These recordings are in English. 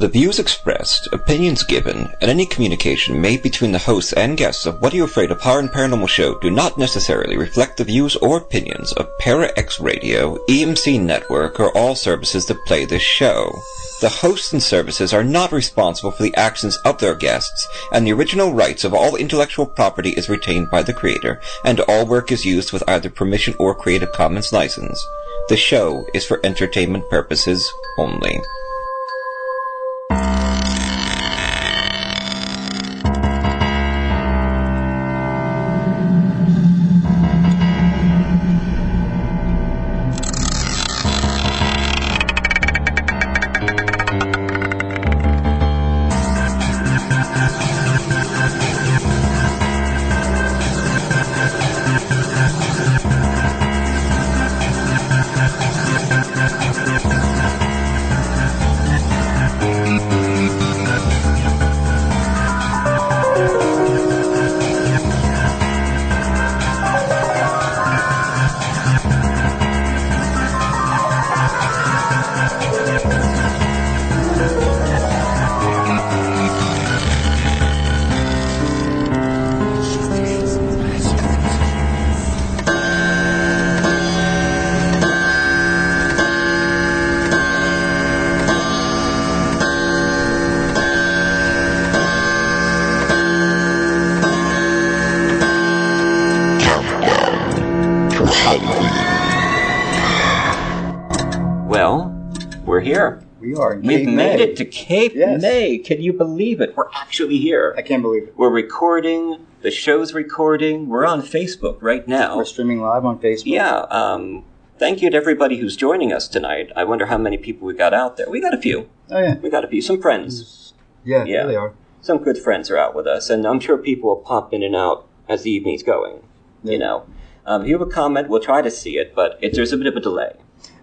The views expressed, opinions given, and any communication made between the hosts and guests of What Are You Afraid of Horror and Paranormal Show do not necessarily reflect the views or opinions of Para-X Radio, EMC Network, or all services that play this show. The hosts and services are not responsible for the actions of their guests, and the original rights of all intellectual property is retained by the creator, and all work is used with either permission or Creative Commons license. The show is for entertainment purposes only. We've made it to Cape May. Can you believe it? We're actually here. I can't believe it. We're recording. The show's recording. We're on Facebook right now. We're streaming live on Facebook. Yeah. Thank you to everybody who's joining us tonight. I wonder how many people we got out there. We got a few. Oh, yeah. We got a few. Some friends. Yeah, they are. Some good friends are out with us. And I'm sure people will pop in and out as the evening's going. Yeah. You know. If you have a comment, we'll try to see it, but there's a bit of a delay.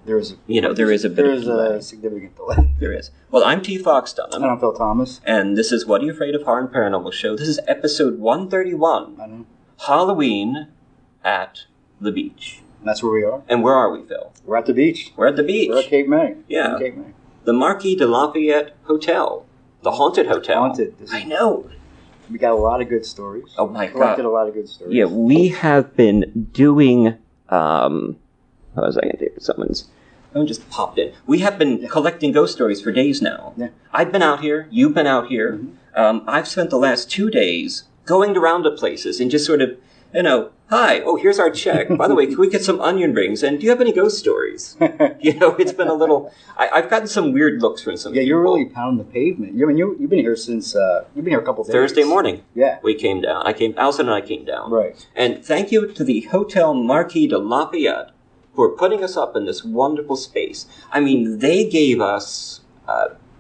There is a significant delay. There is. Well, I'm T. Fox Dunham. And I'm Phil Thomas. And this is What Are You Afraid of Horror and Paranormal Show. This is episode 131. I know. Halloween at the beach. And that's where we are. And where are we, Phil? We're at the beach. We're at the beach. We're at Cape May. Yeah. Cape May. The Marquis De Lafayette Hotel. The haunted hotel. Haunted. I know. We got a lot of good stories. Oh, my God. Collected a lot of good stories. Yeah, we have been doing... How was I going to do someone's... Oh, just popped in. We have been collecting ghost stories for days now. Yeah. I've been out here. You've been out here. Mm-hmm. I've spent the last 2 days going around to places and just sort of, hi, here's our check. By the way, can we get some onion rings? And do you have any ghost stories? It's been a little... I've gotten some weird looks from some people. Yeah, you're really pounding the pavement. You've been here since... you've been here a couple of days. Thursday morning. Yeah. We came down. Allison and I came down. Right. And thank you to the Hotel Marquis de Lafayette for putting us up in this wonderful space. I mean, they gave us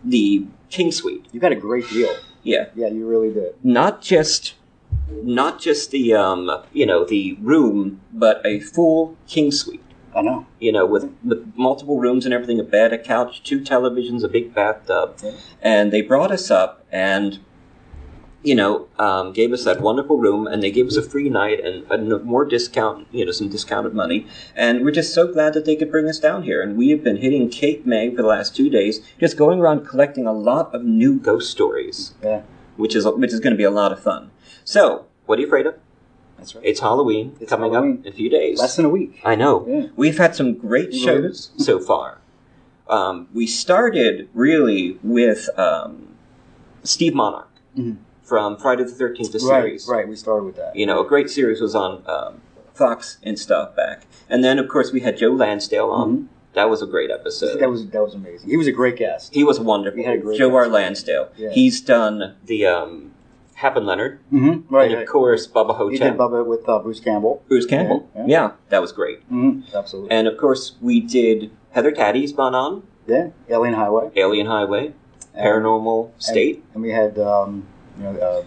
the King Suite. You got a great deal. Yeah. Yeah, you really did. Not just the, the room, but a full King Suite. I know. With multiple rooms and everything, a bed, a couch, 2 televisions, a big bathtub. Yeah. And they brought us up and... gave us that wonderful room, and they gave us a free night and more discount, some discounted money. And we're just so glad that they could bring us down here. And we have been hitting Cape May for the last 2 days, just going around collecting a lot of new ghost stories. Yeah. Which is going to be a lot of fun. So, what are you afraid of? That's right. It's Halloween coming up in a few days. Less than a week. I know. Yeah. We've had some great shows so far. We started really with Steve Monarch. Mm-hmm. From Friday the 13th, the series. Right, we started with that. A great series was on Fox and stuff back. And then, of course, we had Joe Lansdale on. Mm-hmm. That was a great episode. That was amazing. He was a great guest. He was wonderful. We had a great Joe guest. R. Lansdale. Yeah. He's done the Happen Leonard. Mm-hmm. Right. And, of course, Bubba Hotep. He did Bubba with Bruce Campbell. Bruce Campbell. Yeah, that was great. Mm-hmm. Absolutely. And, of course, we did Heather Taddy's been on. Yeah, Alien Highway. Paranormal State. And we had...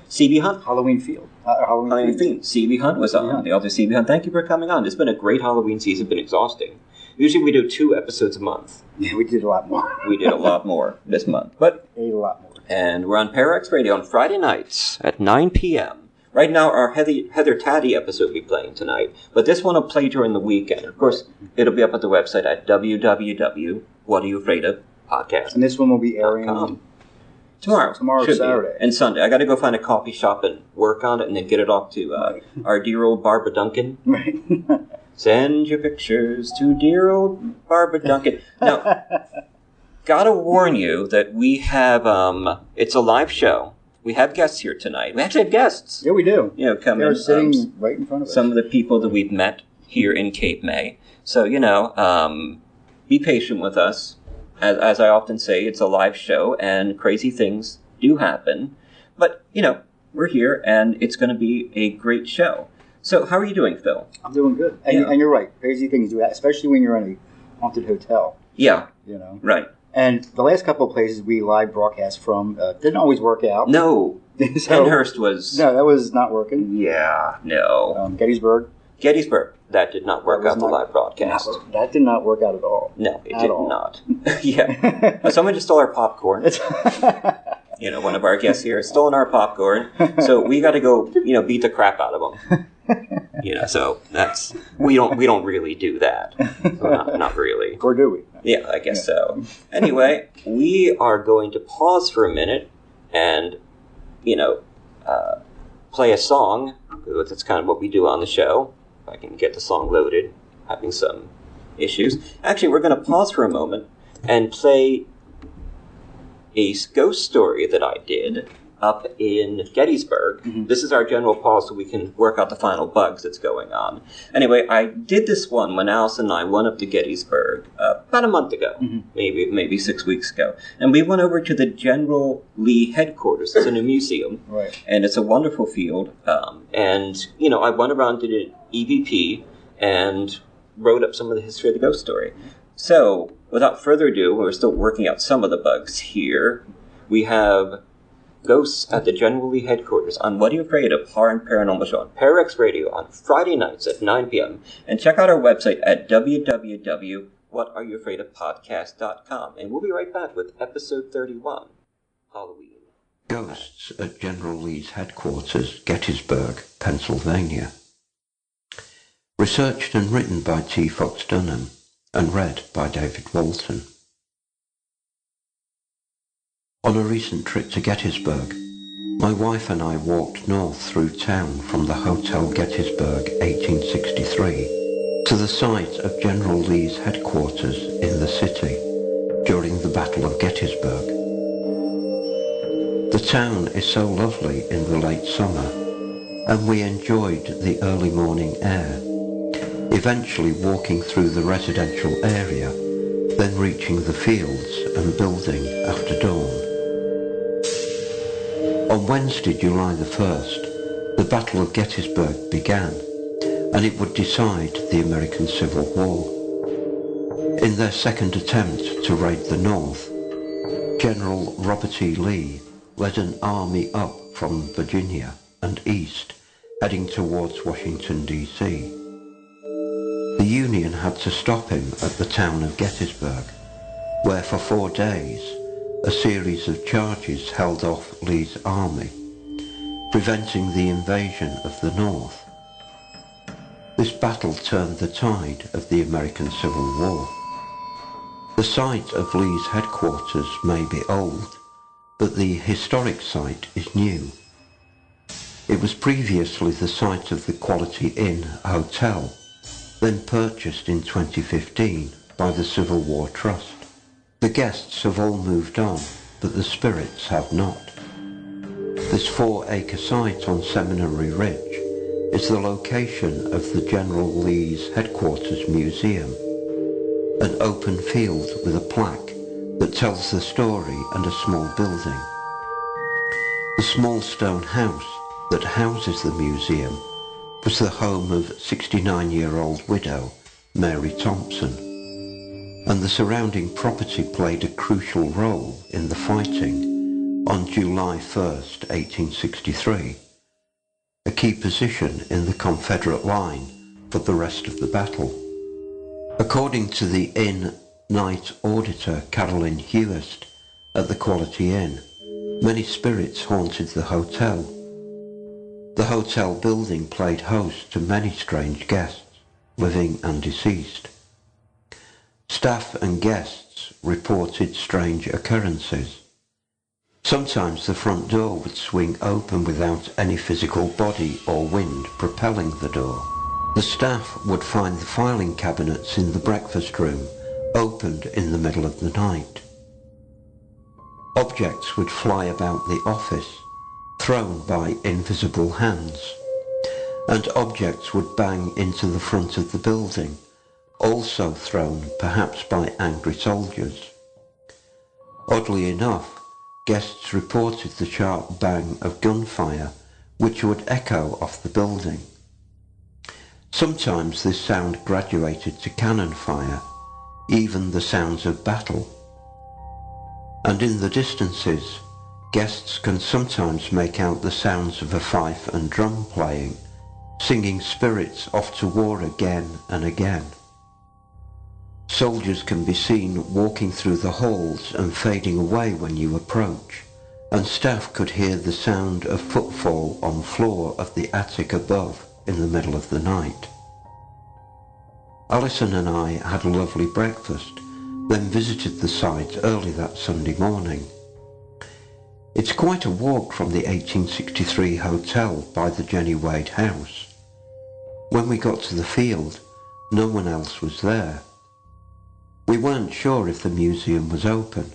C.B. Hunt. Halloween Field. Halloween Field. C.B. Hunt was on. The other C.B. Hunt. Thank you for coming on. It's been a great Halloween season. It's been exhausting. Usually we do 2 episodes a month. Yeah, we did a lot more. We did a lot more this month. But a lot more. And we're on Parax Radio on Friday nights at 9 p.m. Right now, our Heather Taddy episode will be playing tonight. But this one will play during the weekend. Of course, it'll be up at the website at www.whatareyoufraidof.podcast. And this one will be airing Tomorrow. Tomorrow, should Saturday. Be. And Sunday. I got to go find a coffee shop and work on it and then get it off to our dear old Barbara Duncan. Right. Send your pictures to dear old Barbara Duncan. Now, gotta warn you that we have, it's a live show. We have guests here tonight. We actually have guests. Yeah, we do. You know, come They're in. sitting right in front of us. Some of the people that we've met here in Cape May. So, be patient with us. As I often say, it's a live show and crazy things do happen. But, we're here and it's going to be a great show. So, how are you doing, Phil? I'm doing good. And you're right. Crazy things do that, especially when you're in a haunted hotel. Yeah. Right. And the last couple of places we live broadcast from didn't always work out. No. Penhurst was... No, that was not working. Yeah, no. Gettysburg. That did not work out the live broadcast. That did not work out at all. No, it did not. Yeah. Someone just stole our popcorn. One of our guests here has stolen our popcorn. So we got to go, beat the crap out of them. So that's... We don't really do that. Not really. Or do we? Yeah, I guess so. Anyway, we are going to pause for a minute and, play a song. That's kind of what we do on the show. If I can get the song loaded. Having some issues. Actually, we're going to pause for a moment and play a ghost story that I did up in Gettysburg. Mm-hmm. This is our general pause so we can work out the final bugs that's going on. Anyway, I did this one when Alice and I went up to Gettysburg about a month ago, maybe 6 weeks ago. And we went over to the General Lee headquarters. It's a new museum. Right. And it's a wonderful field. I went around, did an EVP, and wrote up some of the history of the ghost story. So, without further ado, we're still working out some of the bugs here. We have Ghosts at the General Lee headquarters on What Are You Afraid of? Horror and Paranormal Show on Parax Radio on Friday nights at 9 p.m. And check out our website at www.whatareyoufraidofpodcast.com. And we'll be right back with episode 31, Halloween. Ghosts at General Lee's headquarters, Gettysburg, Pennsylvania. Researched and written by T. Fox Dunham and read by David Walton. On a recent trip to Gettysburg, my wife and I walked north through town from the Hotel Gettysburg 1863 to the site of General Lee's headquarters in the city during the Battle of Gettysburg. The town is so lovely in the late summer, and we enjoyed the early morning air, eventually walking through the residential area, then reaching the fields and building after dawn. On Wednesday, July the 1st, the Battle of Gettysburg began, and it would decide the American Civil War. In their second attempt to raid the North, General Robert E. Lee led an army up from Virginia and east, heading towards Washington, D.C. The Union had to stop him at the town of Gettysburg, where for 4 days a series of charges held off Lee's army, preventing the invasion of the North. This battle turned the tide of the American Civil War. The site of Lee's headquarters may be old, but the historic site is new. It was previously the site of the Quality Inn Hotel, then purchased in 2015 by the Civil War Trust. The guests have all moved on, but the spirits have not. This 4-acre site on Seminary Ridge is the location of the General Lee's Headquarters Museum, an open field with a plaque that tells the story and a small building. The small stone house that houses the museum was the home of 69-year-old widow Mary Thompson, and the surrounding property played a crucial role in the fighting on July 1st, 1863, a key position in the Confederate line for the rest of the battle. According to the Inn night auditor Carolyn Hewest at the Quality Inn, many spirits haunted the hotel. The hotel building played host to many strange guests, living and deceased. Staff and guests reported strange occurrences. Sometimes the front door would swing open without any physical body or wind propelling the door. The staff would find the filing cabinets in the breakfast room opened in the middle of the night. Objects would fly about the office, thrown by invisible hands, and objects would bang into the front of the building, also thrown perhaps by angry soldiers. Oddly enough, guests reported the sharp bang of gunfire, which would echo off the building. Sometimes this sound graduated to cannon fire, even the sounds of battle. And in the distances, guests can sometimes make out the sounds of a fife and drum playing, singing spirits off to war again and again. Soldiers can be seen walking through the halls and fading away when you approach, and staff could hear the sound of footfall on the floor of the attic above in the middle of the night. Alison and I had a lovely breakfast, then visited the site early that Sunday morning. It's quite a walk from the 1863 hotel by the Jenny Wade house. When we got to the field, no one else was there. We weren't sure if the museum was open,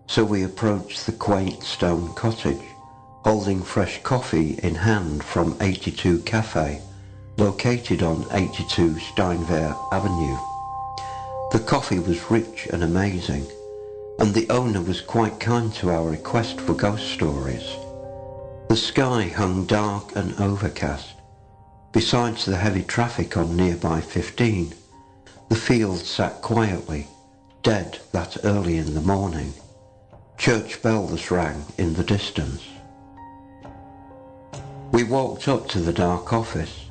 so we approached the quaint stone cottage, holding fresh coffee in hand from 82 Cafe, located on 82 Steinwehr Avenue. The coffee was rich and amazing, and the owner was quite kind to our request for ghost stories. The sky hung dark and overcast. Besides the heavy traffic on nearby 15, the field sat quietly, dead that early in the morning. Church bells rang in the distance. We walked up to the dark office,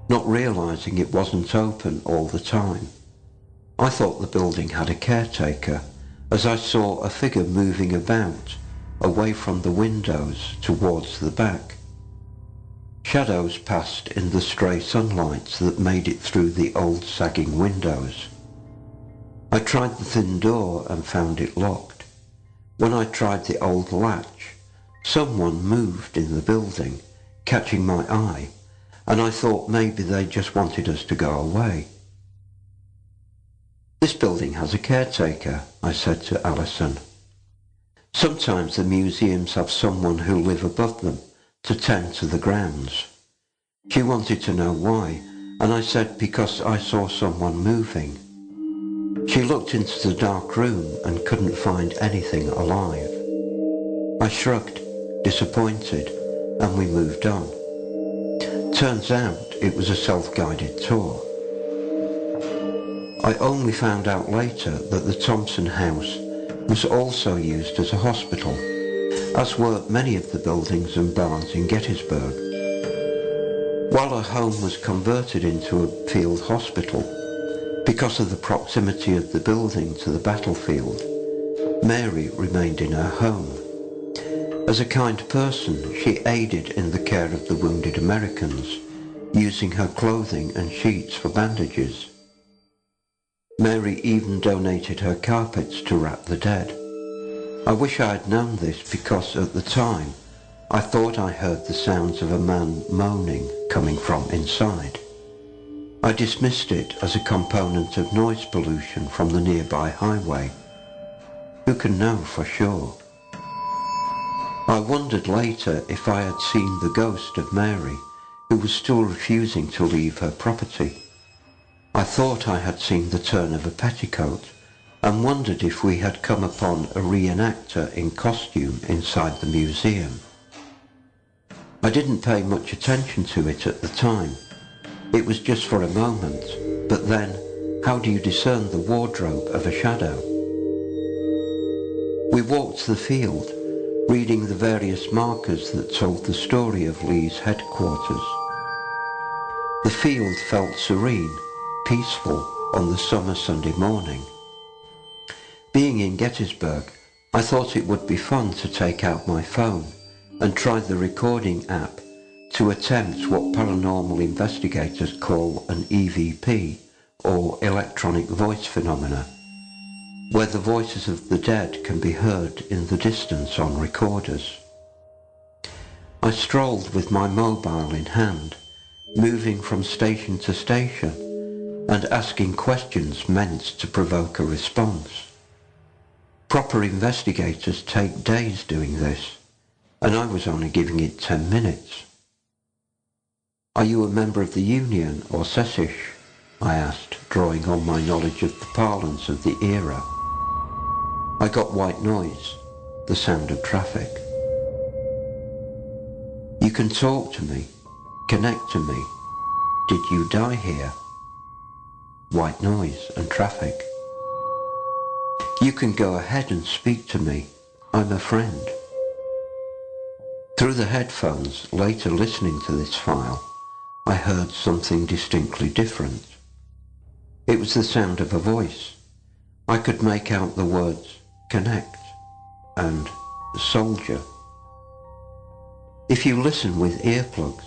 not realizing it wasn't open all the time. I thought the building had a caretaker, as I saw a figure moving about, away from the windows towards the back. Shadows passed in the stray sunlight that made it through the old sagging windows. I tried the thin door and found it locked. When I tried the old latch, someone moved in the building, catching my eye, and I thought maybe they just wanted us to go away. "This building has a caretaker," I said to Alison. "Sometimes the museums have someone who live above them to tend to the grounds." She wanted to know why, and I said because I saw someone moving. She looked into the dark room and couldn't find anything alive. I shrugged, disappointed, and we moved on. Turns out it was a self-guided tour. I only found out later that the Thompson House was also used as a hospital, as were many of the buildings and barns in Gettysburg. While her home was converted into a field hospital, because of the proximity of the building to the battlefield, Mary remained in her home. As a kind person, she aided in the care of the wounded Americans, using her clothing and sheets for bandages. Mary even donated her carpets to wrap the dead. I wish I had known this because at the time I thought I heard the sounds of a man moaning coming from inside. I dismissed it as a component of noise pollution from the nearby highway. Who can know for sure? I wondered later if I had seen the ghost of Mary, who was still refusing to leave her property. I thought I had seen the turn of a petticoat, and wondered if we had come upon a reenactor in costume inside the museum. I didn't pay much attention to it at the time. It was just for a moment, but then, how do you discern the wardrobe of a shadow? We walked the field, reading the various markers that told the story of Lee's headquarters. The field felt serene, peaceful on the summer Sunday morning. Being in Gettysburg, I thought it would be fun to take out my phone and try the recording app to attempt what paranormal investigators call an EVP, or electronic voice phenomena. where the voices of the dead can be heard in the distance on recorders. I strolled with my mobile in hand, moving from station to station and asking questions meant to provoke a response. Proper investigators take days doing this, and I was only giving it 10 minutes. "Are you a member of the Union or Sessish?" I asked, drawing on my knowledge of the parlance of the era. I got white noise, the sound of traffic. "You can talk to me, connect to me. Did you die here?" White noise and traffic. "You can go ahead and speak to me. I'm a friend." Through the headphones, later listening to this file, I heard something distinctly different. It was the sound of a voice. I could make out the words "connect" and "soldier." If you listen with earplugs,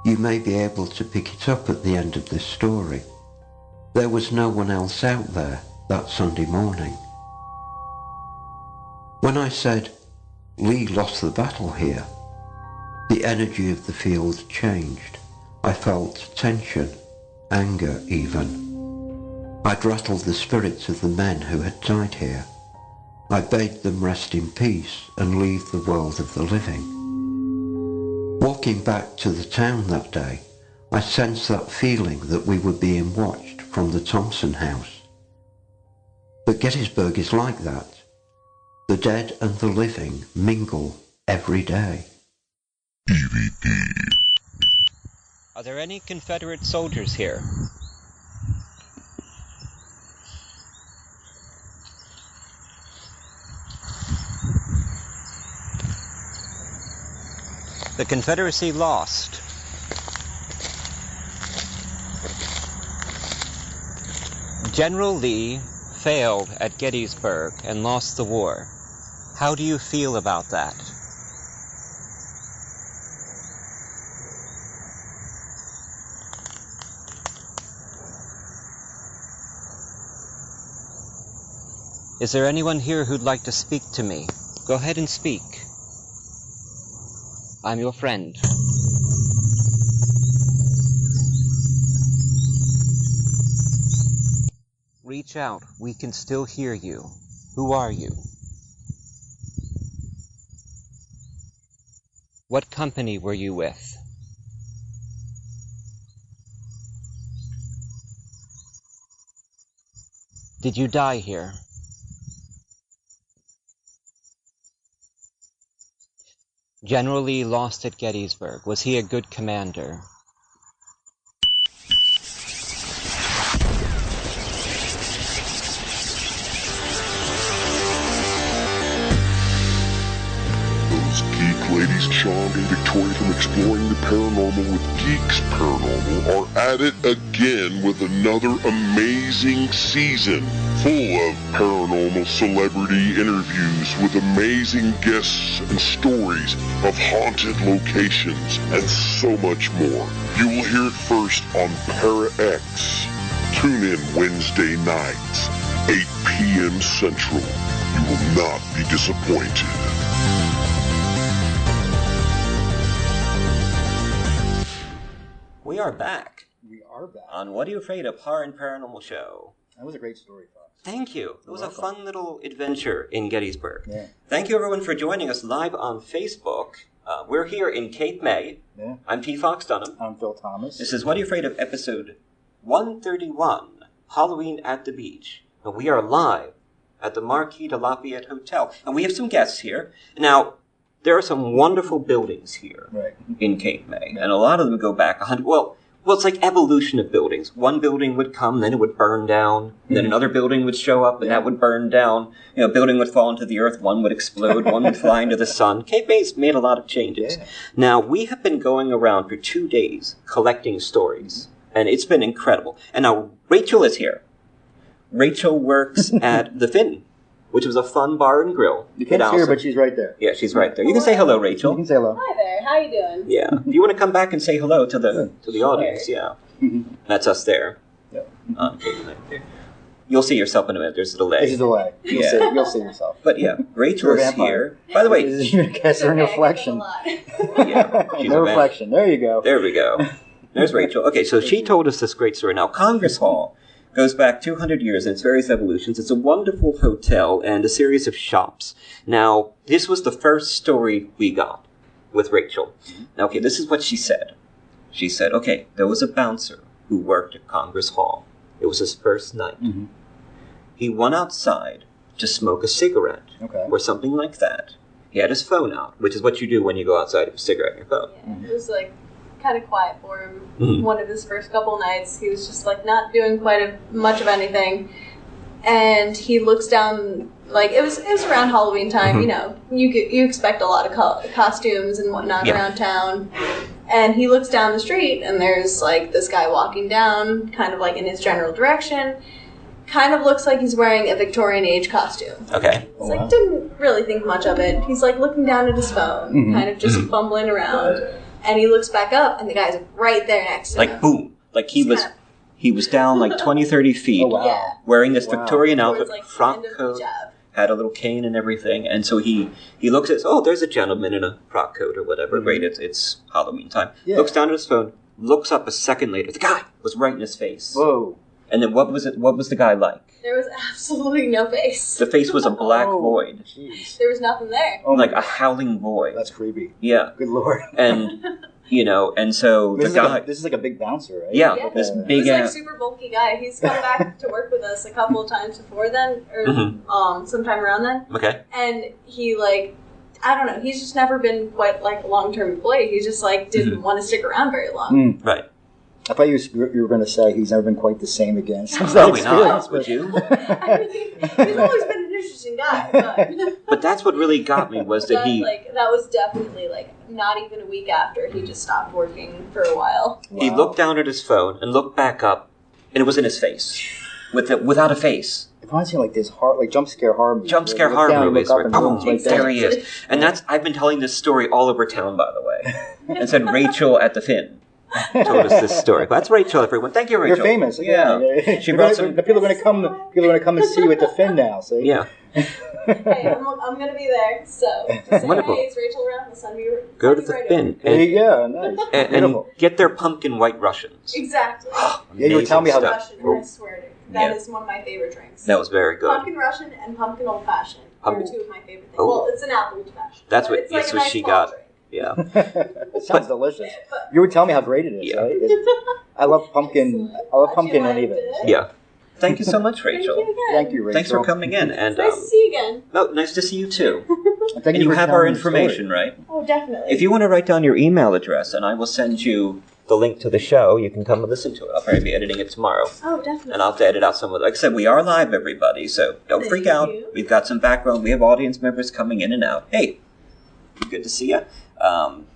you may be able to pick it up at the end of this story. There was no one else out there that Sunday morning. When I said, "Lee lost the battle here," the energy of the field changed. I felt tension, anger even. I'd rattled the spirits of the men who had died here. I bade them rest in peace and leave the world of the living. Walking back to the town that day, I sensed that feeling that we were being watched from the Thompson house. But Gettysburg is like that. The dead and the living mingle every day. DVD. Are there any Confederate soldiers here? The Confederacy lost. General Lee failed at Gettysburg and lost the war. How do you feel about that? Is there anyone here who'd like to speak to me? Go ahead and speak. I'm your friend. Reach out. We can still hear you. Who are you? What company were you with? Did you die here? General Lee lost at Gettysburg. Was he a good commander? Those geek ladies, Sean and Victorian from Exploring the Paranormal with Geeks Paranormal, are at it again with another amazing season full of paranormal celebrity interviews with amazing guests and stories of haunted locations and so much more. You will hear it first on Para X. Tune in Wednesday nights, 8 p.m. Central. You will not be disappointed. We are back. We are back. On What Are You Afraid of? Horror and Paranormal Show. That was a great story, Fox. Thank you. It was a fun little adventure in Gettysburg. Yeah. Thank you, everyone, for joining us live on Facebook. We're here in Cape May. Yeah. I'm T. Fox Dunham. I'm Phil Thomas. This is What Are You Afraid of? Episode 131, Halloween at the Beach. And we are live at the Marquis De Lafayette Hotel. And we have some guests here. Now, there are some wonderful buildings here in Cape May. And a lot of them go back 100... Well, it's like evolution of buildings. One building would come, then it would burn down. And then another building would show up, and that would burn down. You know, a building would fall into the earth, one would explode, one would fly into the sun. Cape May's made a lot of changes. Yeah. Now, we have been going around for 2 days collecting stories, and it's been incredible. And now, Rachel is here. Rachel works at The Finn, which was a fun bar and grill. You can't see her, but she's right there. Yeah, she's right there. You can say hello, Rachel. You can say hello. Hi there. How you doing? Yeah. If you want to come back and say hello to the audience, yeah. That's us there. Yep. You'll see yourself in a minute. There's a delay. There's a delay. Yeah. You'll see yourself. But yeah, Rachel is here. By the way, Cast her in reflection. yeah, she's No a reflection. There you go. There we go. There's Rachel. Okay, so she told us this great story. Now, Congress Hall goes back 200 years in its various evolutions. It's a wonderful hotel and a series of shops. Now, this was the first story we got with Rachel. Now, okay, this is what she said. She said, okay, there was a bouncer who worked at Congress Hall. It was his first night. Mm-hmm. He went outside to smoke a cigarette or something like that. He had his phone out, which is what you do when you go outside with a cigarette in your phone. Yeah, it was like kind of quiet for him. One of his first couple nights, he was just like not doing much of anything, and he looks down. Like it was around Halloween time. You know, you expect a lot of costumes and whatnot around town. And he looks down the street, and there's like this guy walking down, kind of like in his general direction. Kind of looks like he's wearing a Victorian age costume. Okay. He's like, didn't really think much of it. He's like looking down at his phone, kind of just fumbling around. And he looks back up, and the guy's right there next to him. Like, boom. Like, he was down like 20, 30 feet. Oh, wow. Wearing this Victorian outfit, like frock coat, had a little cane and everything. And so he looks at, there's a gentleman in a frock coat or whatever. Great, it's Halloween time. Yeah. Looks down at his phone, looks up a second later. The guy was right in his face. Whoa. And then what was the guy like? There was absolutely no face. The face was a black void. Jeez. There was nothing there. Oh, like a howling void. That's creepy. Yeah. Good Lord. And, and so this the guy... this is like a big bouncer, right? Yeah. This big He's like super bulky guy. He's come back to work with us a couple of times before then, or sometime around then. Okay. And he I don't know, he's just never been quite like a long-term employee. He just didn't want to stick around very long. Right. I thought you were going to say he's never been quite the same again. Probably not, would you? I mean, he's always been an interesting guy, but that's what really got me was that that was definitely not even a week after he just stopped working for a while. Wow. He looked down at his phone and looked back up, and it was in his face, without a face. It reminds me like this jump scare horror movies. Jump scare horror movies. There he is. And that's I've been telling this story all over town, by the way, and said Rachel at the Finn told us this story. That's Rachel, everyone. Thank you, Rachel. You're famous. Yeah. She brought some. The people are going to come. People are going to come and see you at the Finn now. See? Yeah. Hey, I'm going to be there. So just say, wonderful. Hey, is Rachel around? We'll send you. Go to the Finn. There you go. Nice. And get their pumpkin white Russians. Exactly. Yeah, you were telling me how Russian. I swear to you. That is one of my favorite drinks. That was very good. Pumpkin Russian and pumpkin old fashioned are two of my favorite things. Well, it's an apple old fashioned. That's what. It's like that's a what nice she got. drink. Yeah. It sounds delicious. You were telling me how great it is, Yeah. right? I love pumpkin. I love pumpkin and anything. Yeah. Thank you so much, Rachel. Thank you, Rachel. Thanks for coming in. And nice to see you again. No, nice to see you too. Thank and you for have telling our the information, story. right? Oh, definitely. If you want to write down your email address, and I will send you the link to the show, you can come and listen to it. I'll probably be editing it tomorrow. Oh, definitely. And I'll have to edit out some of it. Like I said, we are live, everybody, so don't freak out. We've got some background. We have audience members coming in and out. Hey, good to see you.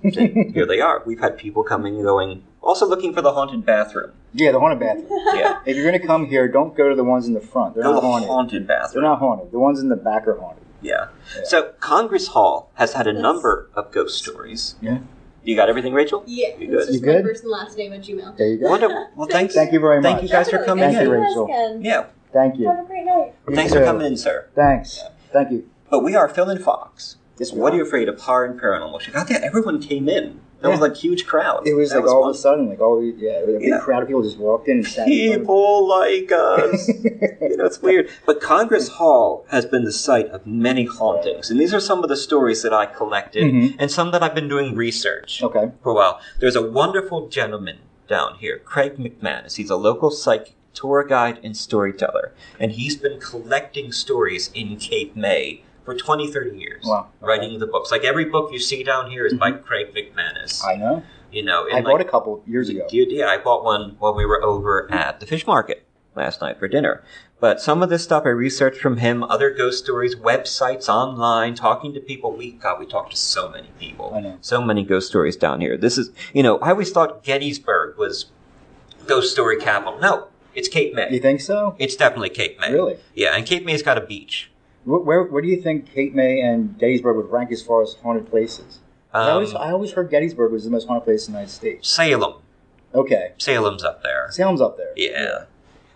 Here they are. We've had people coming and going, also looking for the haunted bathroom. Yeah, the haunted bathroom. Yeah. If you're going to come here, don't go to the ones in the front. They're Go not to the haunted. haunted bathroom. They're not haunted. The ones in the back are haunted. Yeah. So Congress Hall has had a number of ghost stories. Yeah. You got everything, Rachel? Yeah. You good? It's just You good? my first and last name at Gmail. There you go. Wonderful. Well, thanks. Thank you very much. Thank you guys for coming Thank in. you, Rachel. Again. Yeah. Thank you. Have a great night. Thanks for coming in, sir. Thanks. Thank you. But we are Phil and Fox. Yes, we What are are. you afraid of? Horror and Paranormal Show. God damn, everyone came in. That was like a huge crowd. It was That like all fun. of a sudden, a big crowd of people just walked in and sat in front of People like us. It's weird. But Congress Hall has been the site of many hauntings. And these are some of the stories that I collected and some that I've been doing research Okay. for a while. There's a wonderful gentleman down here, Craig McManus. He's a local psychic tour guide and storyteller. And he's been collecting stories in Cape May for 20, 30 years. Wow. Writing the books. Like every book you see down here is by Craig McManus. I know. And I bought a couple years ago. Yeah, I bought one while we were over at the fish market last night for dinner. But some of this stuff I researched from him, other ghost stories, websites, online, talking to people. We talked to so many people. I know. So many ghost stories down here. This is, I always thought Gettysburg was ghost story capital. No, it's Cape May. You think so? It's definitely Cape May. Really? Yeah, and Cape May's got a beach. Where do you think Cape May and Gettysburg would rank as far as haunted places? I always heard Gettysburg was the most haunted place in the United States. Salem. Okay. Salem's up there. Salem's up there. Yeah.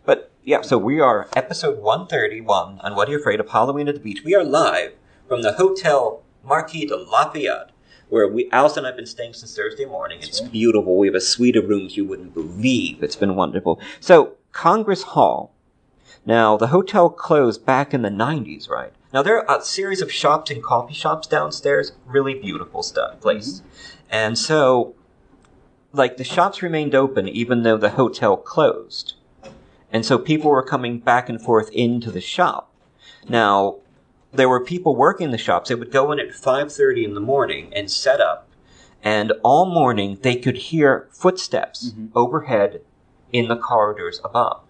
But, Yeah, so we are episode 131 on What Are You Afraid of? Halloween at the Beach. We are live from the Hotel Marquis De Lafayette, where Alice and I have been staying since Thursday morning. It's beautiful. We have a suite of rooms you wouldn't believe. It's been wonderful. So, Congress Hall. Now, the hotel closed back in the 90s, right? Now, there are a series of shops and coffee shops downstairs. Really beautiful place. And so, like, the shops remained open even though the hotel closed. And so people were coming back and forth into the shop. Now, there were people working the shops. They would go in at 5:30 in the morning and set up. And all morning, they could hear footsteps overhead in the corridors above,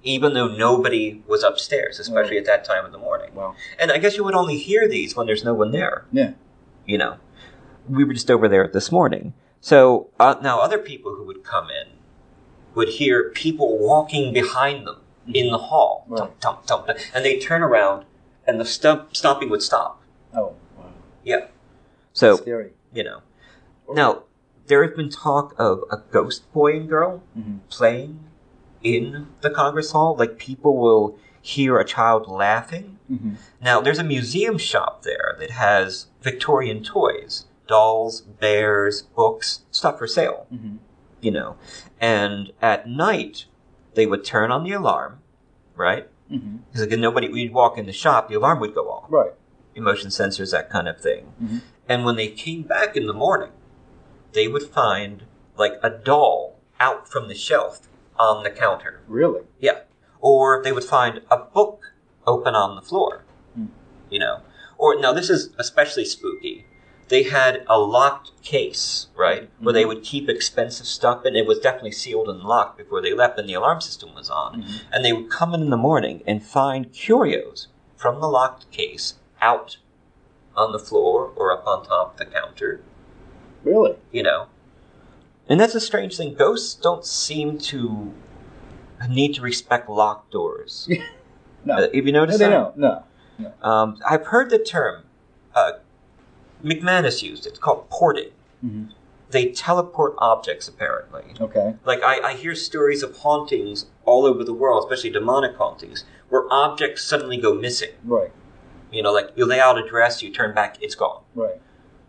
even though nobody was upstairs, especially at that time of the morning. Wow. And I guess you would only hear these when there's no one there. Yeah. You know, we were just over there this morning. So now other people who would come in would hear people walking behind them in the hall. Right. Thump, thump, thump. And they'd turn around and the stomping would stop. Oh, wow. Yeah. So, That's scary. you know. Now, there has been talk of a ghost boy and girl playing in the Congress Hall. Like, people will hear a child laughing. Now, there's a museum shop there that has Victorian toys. Dolls, bears, books, stuff for sale. You know. And at night, they would turn on the alarm, right? Because again, we'd walk in the shop, the alarm would go off. Right. Motion sensors, that kind of thing. And when they came back in the morning, they would find, like, a doll out from the shelf on the counter. Really? Yeah. Or they would find a book open on the floor. You know. Or, now this is especially spooky. They had a locked case, right, where they would keep expensive stuff, and it was definitely sealed and locked before they left, and the alarm system was on. And they would come in the morning and find curios from the locked case out on the floor or up on top of the counter. Really? You know. And that's a strange thing. Ghosts don't seem to need to respect locked doors. No. Have you noticed No, they that? don't. No. I've heard the term... McManus used it. It's called porting. They teleport objects, apparently. Okay. Like, I hear stories of hauntings all over the world, especially demonic hauntings, where objects suddenly go missing. Right. You know, like, you lay out a dress, you turn back, it's gone. Right.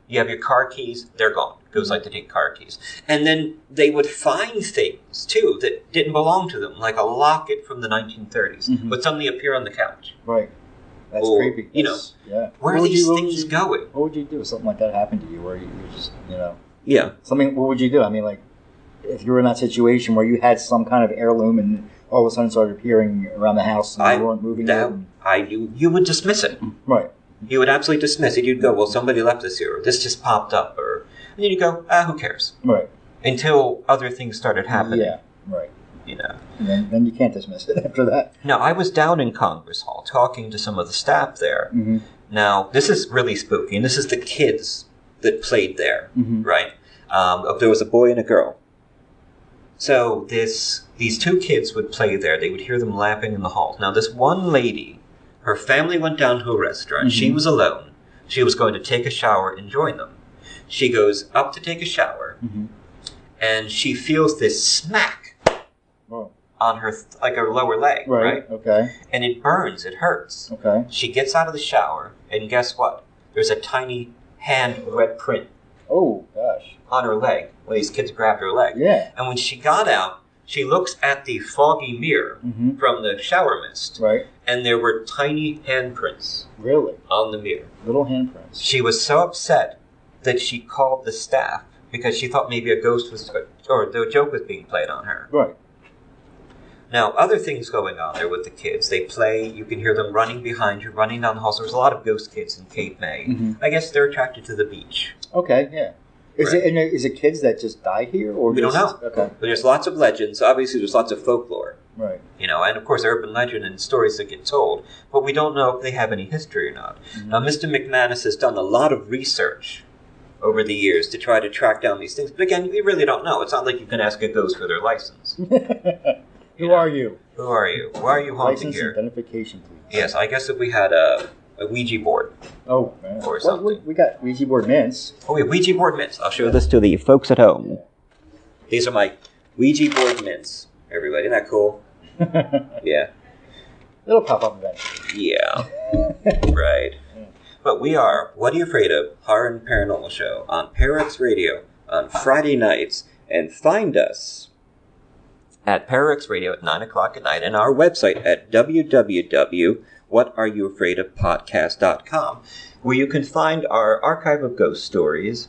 You have your car keys, they're gone. Ghosts like to take car keys. And then they would find things, too, that didn't belong to them, like a locket from the 1930s, would suddenly appear on the couch. Right. That's Or, creepy. you know, Yeah. Where are these things going? What would you do if something like that happened to you, where you just, you know... Yeah. Something, what would you do? I mean, like, if you were in that situation where you had some kind of heirloom and all of a sudden started appearing around the house and you weren't moving it. You would dismiss it. Right. You would absolutely dismiss it. You'd go, well, somebody left this here, or this just popped up, and then you go, who cares? Right. Until other things started happening. Yeah, right. You know. And then you can't dismiss it after that. Now, I was down in Congress Hall talking to some of the staff there. Now, this is really spooky, and this is the kids that played there, right? There was a boy and a girl. So these two kids would play there. They would hear them laughing in the halls. Now, this one lady, her family went down to a restaurant. She was alone. She was going to take a shower and join them. She goes up to take a shower, and she feels this smack on her, like her lower leg, right? Okay. And it burns. It hurts. Okay. She gets out of the shower, and guess what? There's a tiny hand red print. Oh, gosh. On her leg. When these kids grabbed her leg. Yeah. And when she got out, she looks at the foggy mirror from the shower mist. Right. And there were tiny handprints. Really? On the mirror. Little handprints. She was so upset that she called the staff because she thought maybe a ghost was, or the joke was being played on her. Right. Now, other things going on there with the kids. They play, you can hear them running behind you, running down the halls. There's a lot of ghost kids in Cape May. I guess they're attracted to the beach. Okay, yeah. Is it kids that just die here? Or we don't know. Okay. But there's lots of legends. Obviously, there's lots of folklore. Right. You know, and of course, urban legend and stories that get told. But we don't know if they have any history or not. Now, Mr. McManus has done a lot of research over the years to try to track down these things. But again, we really don't know. It's not like you can ask a ghost for their license. Who are you? Who are you? Why are you haunting License here? Identification, please. Yes, I guess if we had a Ouija board. Oh, man. Or something. We got Ouija board mints. Oh, we have Ouija board mints. I'll show this to the folks at home. These are my Ouija board mints, everybody. Isn't that cool? Yeah. It'll pop up eventually. Yeah. Right. But we are What Are You Afraid Of? Horror and Paranormal Show on Parax Radio on Friday nights. And find us at Parax Radio at 9 o'clock at night and our website at www.whatareyoufraidofpodcast.com, where you can find our archive of ghost stories,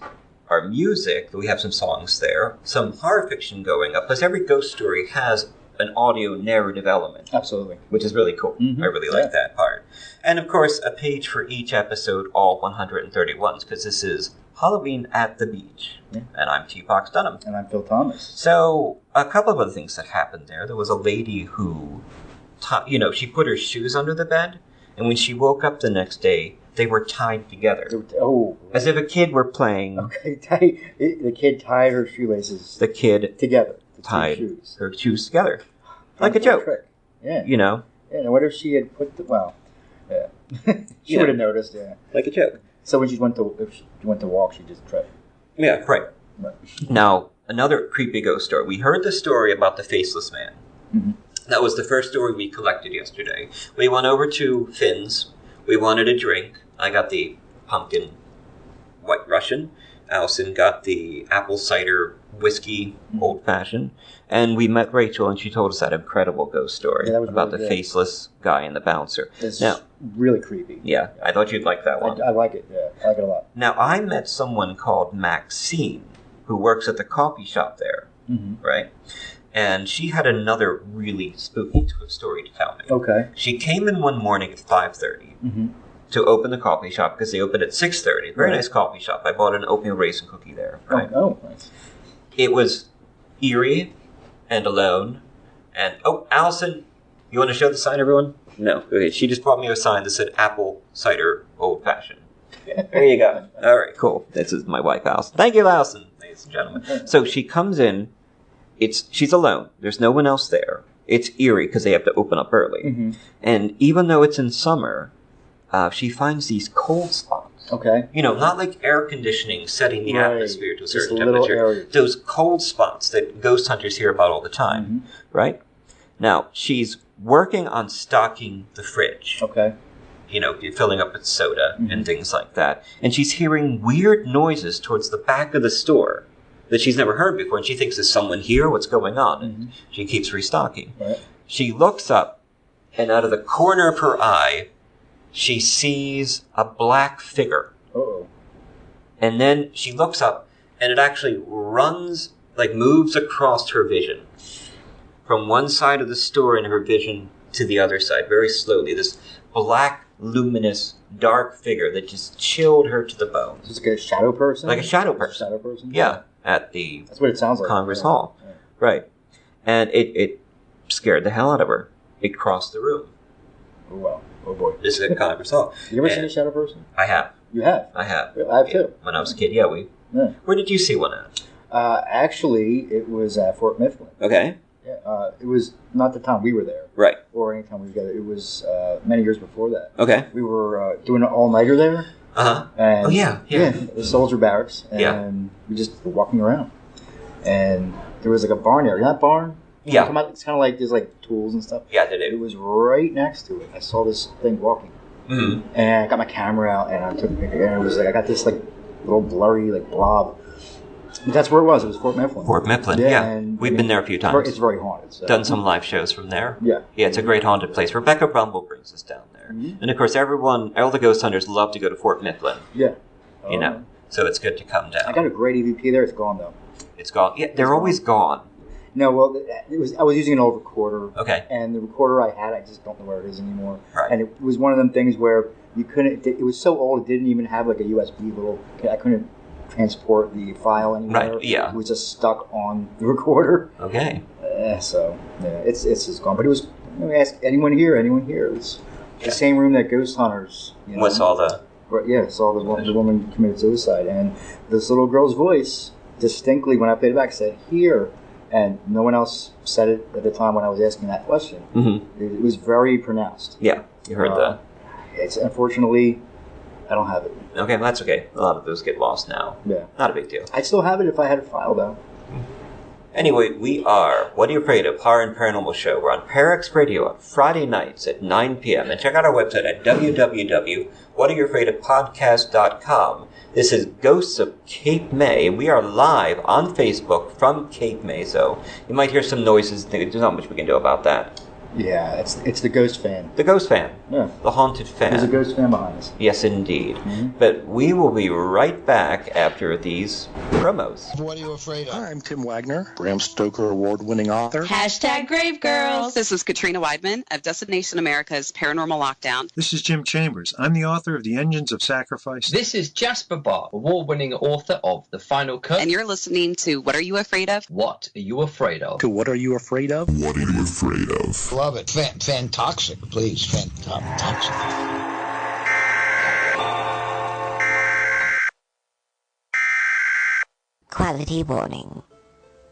our music. We have some songs there, some horror fiction going up, plus every ghost story has an audio narrative element. Absolutely. Which is really cool. Mm-hmm. I really like that part. And of course, a page for each episode, all 131s, because this is Halloween at the Beach. Yeah. And I'm T-Fox Dunham. And I'm Phil Thomas. So, a couple of other things that happened there. There was a lady who, she put her shoes under the bed, and when she woke up the next day, they were tied together. Oh. As if a kid were playing. Okay, the kid tied her shoelaces. The kid together. Tied her shoes together. Like a joke. Trick. Yeah. Yeah, and what if she had put yeah. She would have noticed, yeah. Like a joke. So when if she went to walk, she just tripped. Yeah, right. Now, another creepy ghost story. We heard the story about the faceless man. Mm-hmm. That was the first story we collected yesterday. We went over to Finn's. We wanted a drink. I got the pumpkin White Russian. Allison got the apple cider whiskey old-fashioned. And we met Rachel, and she told us that incredible ghost story about the faceless guy and the bouncer. It's really creepy. Yeah, I thought you'd like that one. I like it, yeah. I like it a lot. Now, I met someone called Maxine, who works at the coffee shop there, right? And she had another really spooky story to tell me. Okay. She came in one morning at 5:30 to open the coffee shop, because they opened at 6:30. Very nice coffee shop. I bought an oatmeal raisin cookie there. Right? Oh, nice. It was eerie and alone. And, Allison, you want to show the sign, everyone? No. Okay, she just brought me a sign that said apple cider old-fashioned. There you go. All right, cool. This is my wife, Allison. Thank you, Allison, ladies and gentlemen. So she comes in. She's alone. There's no one else there. It's eerie because they have to open up early. Mm-hmm. And even though it's in summer, she finds these cold spots. Okay. Not like air conditioning setting the atmosphere to a certain temperature. Those cold spots that ghost hunters hear about all the time, right? Now, she's working on stocking the fridge. Okay. Filling up with soda and things like that. And she's hearing weird noises towards the back of the store that she's never heard before. And she thinks, is someone here? What's going on? And she keeps restocking. Right. She looks up, and out of the corner of her eye, she sees a black figure. Uh-oh. And then she looks up, and it actually moves across her vision. From one side of the store in her vision to the other side, very slowly. This black, luminous, dark figure that just chilled her to the bone. Is this like a shadow person? Like a shadow person. A shadow person? Yeah. At the That's what it sounds like. Congress Hall. Yeah. Right. And it scared the hell out of her. It crossed the room. Oh, wow. Oh, boy. This is at Congress Hall. You ever seen a shadow person? I have. You have? I have. I have, too. When I was a kid, yeah. Where did you see one at? Actually, it was at Fort Mifflin. Okay. Yeah, it was not the time we were there. Right. Or any time we were together. It was many years before that. Okay. We were doing an all-nighter there. Uh-huh. And, yeah. The soldier barracks. And we just were walking around. And there was like a barn area. That barn? Yeah. It's kind of like there's like tools and stuff. Yeah, they do. It was right next to it. I saw this thing walking. Mm-hmm. And I got my camera out and I took a picture. And it was like, I got this like little blurry like blob. But that's where it was. It was Fort Mifflin. Fort Mifflin, yeah. And we've been there a few times. It's very haunted. So. Done some live shows from there. Yeah. Yeah, it's a great haunted place. Rebecca Brumble brings us down there. Mm-hmm. And of course, all the ghost hunters love to go to Fort Mifflin. Yeah. So it's good to come down. I got a great EVP there. It's gone, though. It's gone. Yeah, they're always gone. No, well, I was using an old recorder. Okay. And the recorder I had, I just don't know where it is anymore. Right. And it was one of them things where you couldn't, it was so old, it didn't even have like a USB I couldn't transport the file anymore. Right, yeah. It was just stuck on the recorder. Okay. It's just gone. But it was, let me ask, anyone here? It was the same room that Ghost Hunters, saw the... saw the woman committed suicide. And this little girl's voice, distinctly, when I played it back, said, here. And no one else said it at the time when I was asking that question. Mm-hmm. It was very pronounced. Yeah, you heard that. It's unfortunately, I don't have it. Okay, well, that's okay. A lot of those get lost now. Yeah. Not a big deal. I'd still have it if I had a file, though. Anyway, we are What Are You Afraid of? Horror and Paranormal Show. We're on Parax Radio on Friday nights at 9 p.m. And check out our website at www.whatayouafraidofpodcast.com. This is Ghosts of Cape May. We are live on Facebook from Cape May, so you might hear some noises. There's not much we can do about that. Yeah, it's the ghost fan. The ghost fan. Yeah. The haunted fan. There's a ghost fan behind us. Yes, indeed. Mm-hmm. But we will be right back after these promos. What are you afraid of? Hi, I'm Tim Wagner, Bram Stoker award-winning author. Hashtag Grave Girls. This is Katrina Weidman of Destination America's Paranormal Lockdown. This is Jim Chambers. I'm the author of The Engines of Sacrifice. This is Jasper Barr, award-winning author of The Final Cut. And you're listening to What Are You Afraid of? What Are You Afraid of? To What Are You Afraid of? What are you afraid of? Love it. Fantoxic, please. Fantoxic. Quality warning.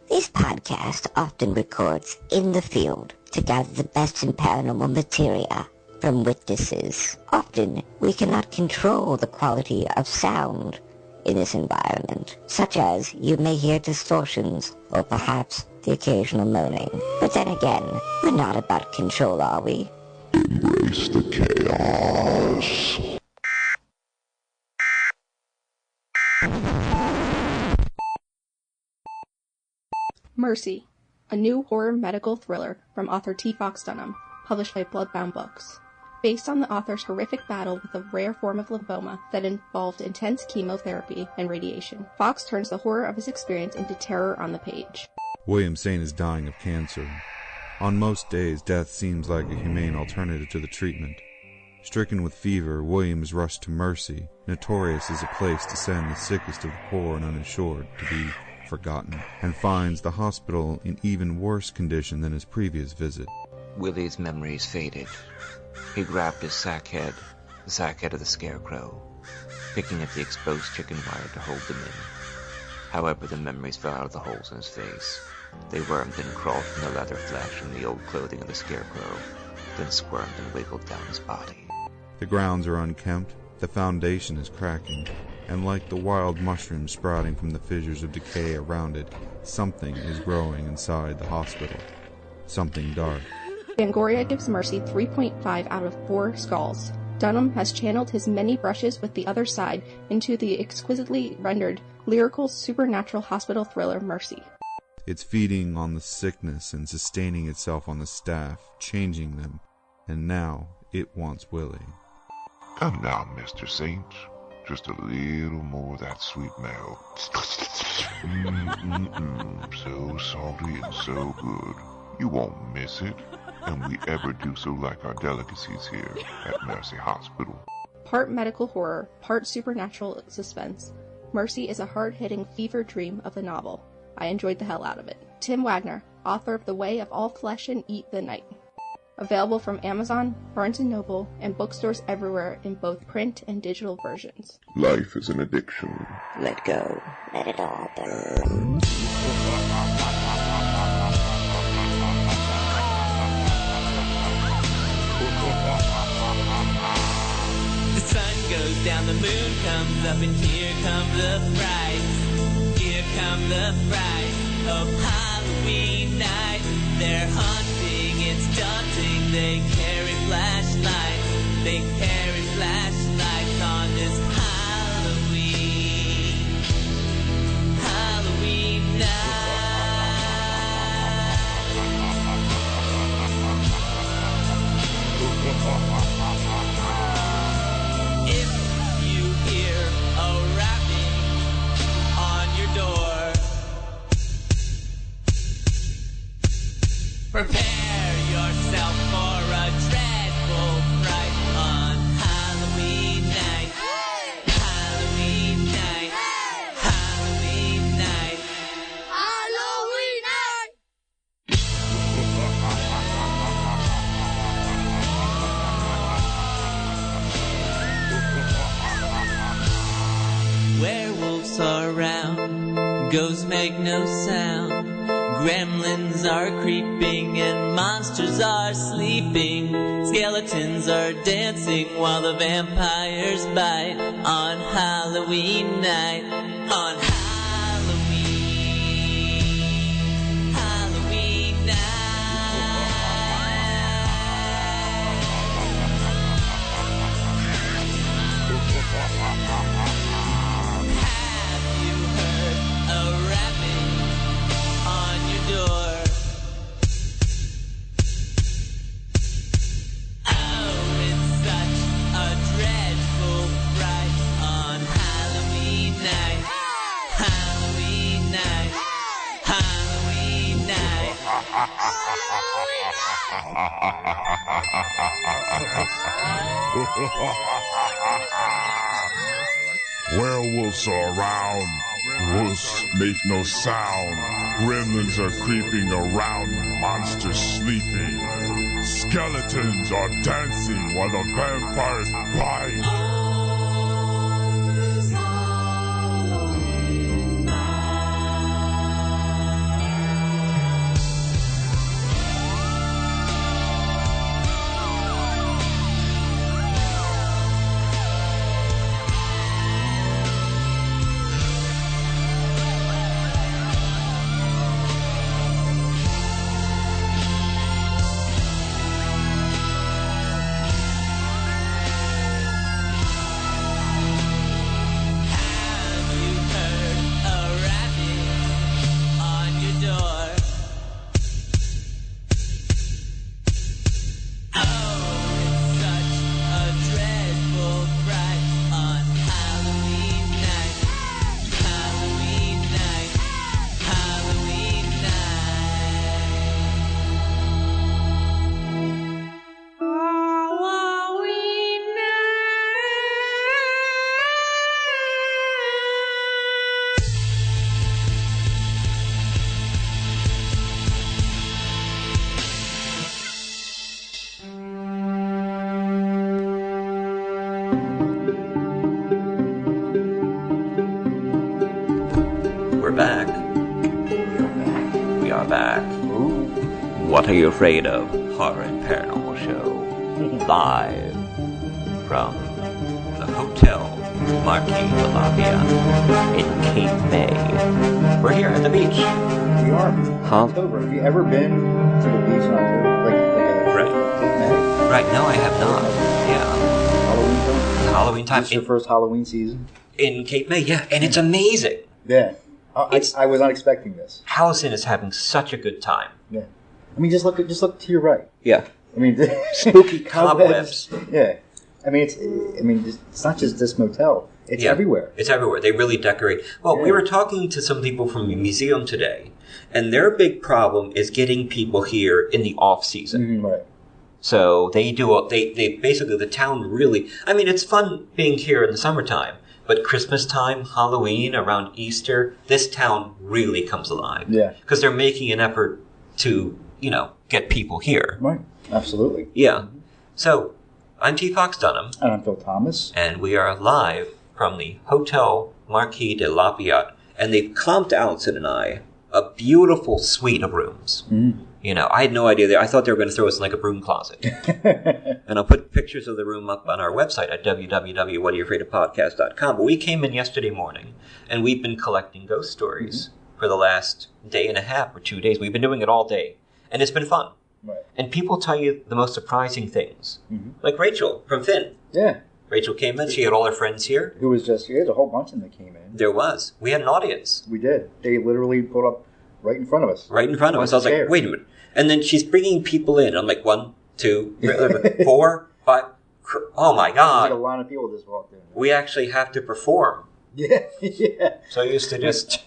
This podcast often records in the field to gather the best in paranormal materia from witnesses. Often, we cannot control the quality of sound in this environment, such as you may hear distortions or perhaps the occasional moaning. But then again, we're not about control, are we? Embrace the chaos. Mercy, a new horror medical thriller from author T. Fox Dunham, published by Bloodbound Books. Based on the author's horrific battle with a rare form of lymphoma that involved intense chemotherapy and radiation, Fox turns the horror of his experience into terror on the page. William Saint is dying of cancer. On most days, death seems like a humane alternative to the treatment. Stricken with fever, William is rushed to Mercy, notorious as a place to send the sickest of the poor and uninsured to be forgotten, and finds the hospital in even worse condition than his previous visit. Willie's memories faded. He grabbed his sack head, the sack head of the scarecrow, picking at the exposed chicken wire to hold them in. However, the memories fell out of the holes in his face. They wormed and crawled from the leather flesh from the old clothing of the scarecrow, then squirmed and wiggled down his body. The grounds are unkempt, the foundation is cracking, and like the wild mushrooms sprouting from the fissures of decay around it, something is growing inside the hospital. Something dark. Fangoria gives Mercy 3.5 out of 4 skulls. Dunham has channeled his many brushes with the other side into the exquisitely rendered, lyrical, supernatural hospital thriller Mercy. It's feeding on the sickness and sustaining itself on the staff, changing them, and now it wants Willie. Come now, Mr. Saint. Just a little more of that sweet milk. So salty and so good. You won't miss it. And we ever do so like our delicacies here at Mercy Hospital. Part medical horror, part supernatural suspense, Mercy is a hard-hitting fever dream of the novel. I enjoyed the hell out of it. Tim Wagner, author of The Way of All Flesh and Eat the Night. Available from Amazon, Barnes & Noble, and bookstores everywhere in both print and digital versions. Life is an addiction. Let go. Let it all burn. The sun goes down, the moon comes up, and here come the frights. Here come the frights of Halloween night. They're haunting, it's daunting. They carry flashlights. They carry flashlights on this Halloween night. If you hear a rapping on your door, prepare yourself for a dreadful fright on Halloween night. Halloween night. Halloween night. Halloween night. Werewolves are around, ghosts make no sound. Gremlins are creeping and monsters are sleeping. Skeletons are dancing while the vampires bite on Halloween night. On Halloween Werewolves are around. Wolves make no sound. Gremlins are creeping around. Monsters sleeping. Skeletons are dancing while the vampires bite. What are you afraid of? Horror and Paranormal Show. Live from the Hotel Marquis De Lafayette in Cape May. We're here at the beach. We are. October. Have you ever been to the beach in October? Right. No, I have not. Yeah. Halloween time? Halloween time. This is your first Halloween season? In Cape May, yeah. And it's amazing. Yeah. I was not expecting this. Allison is having such a good time. Yeah. I mean, just look to your right. Yeah. I mean, spooky cobwebs. Yeah. I mean, it's not just this motel. It's everywhere. It's everywhere. They really decorate. Well, we were talking to some people from the museum today, and their big problem is getting people here in the off season. Right. So they basically, the town really, I mean, it's fun being here in the summertime, but Christmas time, Halloween, around Easter, this town really comes alive. Yeah. Because they're making an effort to, get people here. Right. Absolutely. Yeah. So, I'm T. Fox Dunham. And I'm Phil Thomas. And we are live from the Hotel Marquis de Lafayette. And they've comped Allison and I a beautiful suite of rooms. I had no idea. I thought they were going to throw us in like a broom closet. And I'll put pictures of the room up on our website at www.whatayouafraidofpodcast.com. But we came in yesterday morning, and we've been collecting ghost stories for the last day and a half or 2 days. We've been doing it all day. And it's been fun. Right. And people tell you the most surprising things. Like Rachel from Finn. Yeah. Rachel came in. She had all her friends here. Who was just here. There's a whole bunch of them that came in. There was. We had an audience. We did. They literally pulled up right in front of us. Right in front of us. I was like, wait a minute. And then she's bringing people in. I'm like, 1, 2, 3, 4, 5. Oh my God. There's like a line of people just walked in. We actually have to perform. Yeah. Yeah. So I used to just,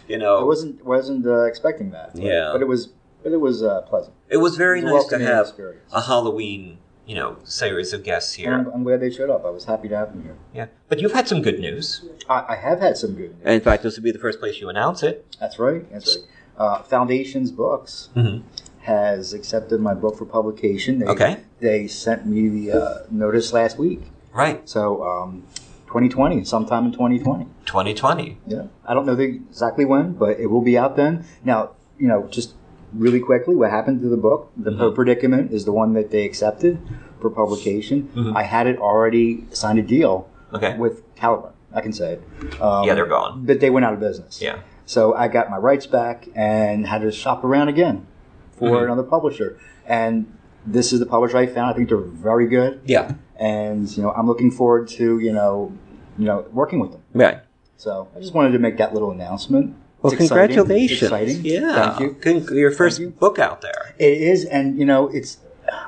I wasn't expecting that. Yeah. But it was pleasant. It was very nice to have experience. a Halloween, series of guests here. And I'm glad they showed up. I was happy to have them here. Yeah. But you've had some good news. I have had some good news. And in fact, this would be the first place you announce it. That's right. Foundations Books has accepted my book for publication. They sent me the notice last week. Right. So, 2020, sometime in 2020. 2020. Yeah. I don't know exactly when, but it will be out then. Now, just really quickly, what happened to the book, The Predicament, is the one that they accepted for publication. I had it already signed a deal with Caliburn. I can say it. They're gone. But they went out of business. Yeah. So I got my rights back and had to shop around again for another publisher. And this is the publisher I found. I think they're very good. Yeah. And, I'm looking forward to, working with them. Right. So I just wanted to make that little announcement. Well, congratulations. It's exciting. Yeah. Thank you. Your first book out there. It is. And, it's,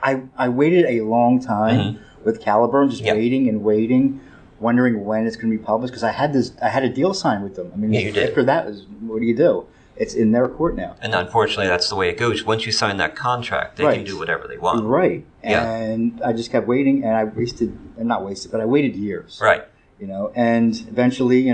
I waited a long time with Caliburn, just waiting, wondering when it's going to be published. Because I had a deal signed with them. I mean, you did. after that, what do you do? It's in their court now. And unfortunately, that's the way it goes. Once you sign that contract, they can do whatever they want. Right. Yeah. And I just kept waiting, and I I waited years. Right. And eventually,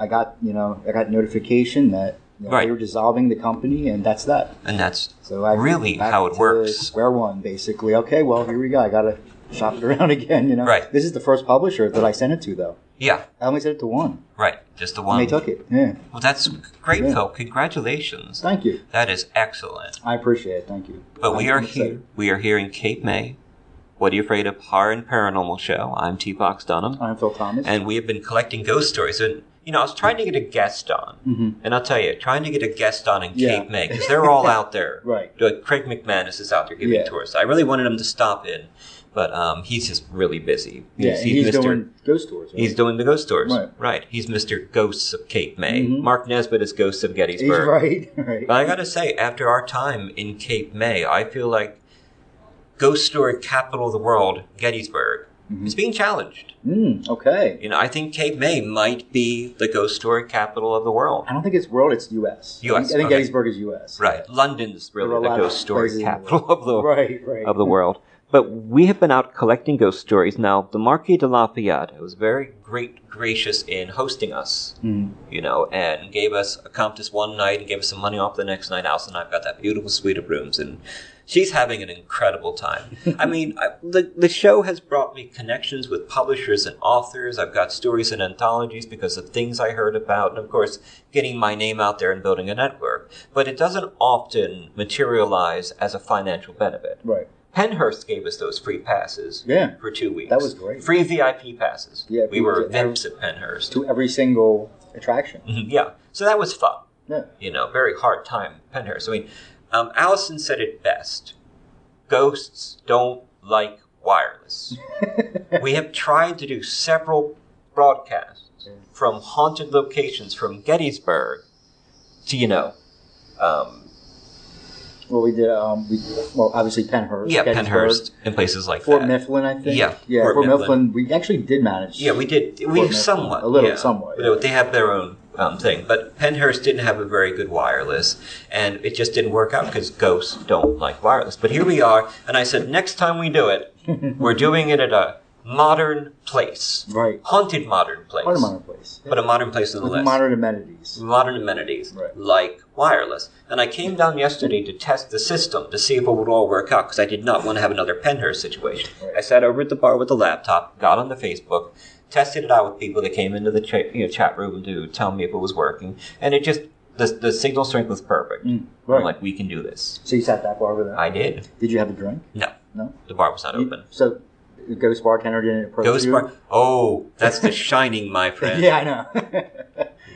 I got notification that they were dissolving the company, and that's that. And that's so really how it works. Square one, basically. Okay, well, here we go. I got to shop it around again, Right. This is the first publisher that I sent it to, though. Yeah. I only sent it to one. Right, just the one. And they took it, yeah. Well, that's great, Phil. Congratulations. Thank you. That is excellent. I appreciate it. Thank you. But we are here. We are here in Cape May. What Are You Afraid of? Horror and Paranormal Show. I'm T-Box Dunham. I'm Phil Thomas. And we have been collecting ghost stories. And, I was trying to get a guest on. Mm-hmm. And I'll tell you, trying to get a guest on in Cape May, because they're all out there. Right. Like Craig McManus is out there giving tours. I really wanted him to stop in. But he's just really busy. He's doing ghost tours. Right? He's doing the ghost tours. Right. He's Mr. Ghosts of Cape May. Mm-hmm. Mark Nesbitt is Ghosts of Gettysburg. He's right. But I got to say, after our time in Cape May, I feel like ghost story capital of the world, Gettysburg, is being challenged. Okay. I think Cape May might be the ghost story capital of the world. I don't think it's world, it's U.S. U.S. I think Gettysburg is U.S. Right. London's really the ghost story capital of of the world. But we have been out collecting ghost stories. Now, the Marquis De Lafayette was very gracious in hosting us, and gave us a Countess one night and gave us some money off the next night. Alice and I've got that beautiful suite of rooms, and she's having an incredible time. I mean, the show has brought me connections with publishers and authors. I've got stories and anthologies because of things I heard about, and of course, getting my name out there and building a network. But it doesn't often materialize as a financial benefit. Right. Penhurst gave us those free passes for 2 weeks. That was great. Free VIP passes. Yeah, we were VIPs at Penhurst. To every single attraction. Yeah. So that was fun. Yeah. Very hard time at Penhurst. I mean, Allison said it best. Ghosts don't like wireless. We have tried to do several broadcasts from haunted locations from Gettysburg to, well, we did, obviously Penhurst. Yeah, Penhurst and places like Fort that. Mifflin, I think. Yeah, Fort Mifflin. We actually did manage. Yeah, we did. We somewhat. A little, somewhat. They have their own thing. But Penhurst didn't have a very good wireless, and it just didn't work out because ghosts don't like wireless. But here we are, and I said, next time we do it, we're doing it at a modern place. Right. Haunted modern place. Haunted modern place. But a modern place nonetheless. With modern amenities. Modern amenities. Right. Like wireless. And I came down yesterday to test the system to see if it would all work out because I did not want to have another Penhurst situation. Right. I sat over at the bar with the laptop, got on the Facebook, tested it out with people that came into the chat room to tell me if it was working. And it just, the signal strength was perfect. Right. I'm like, we can do this. So you sat that bar over there? I did. Did you have a drink? No. No? The bar was not open. So the ghost bartender didn't approach you? Oh, that's The Shining, my friend. Yeah, I know.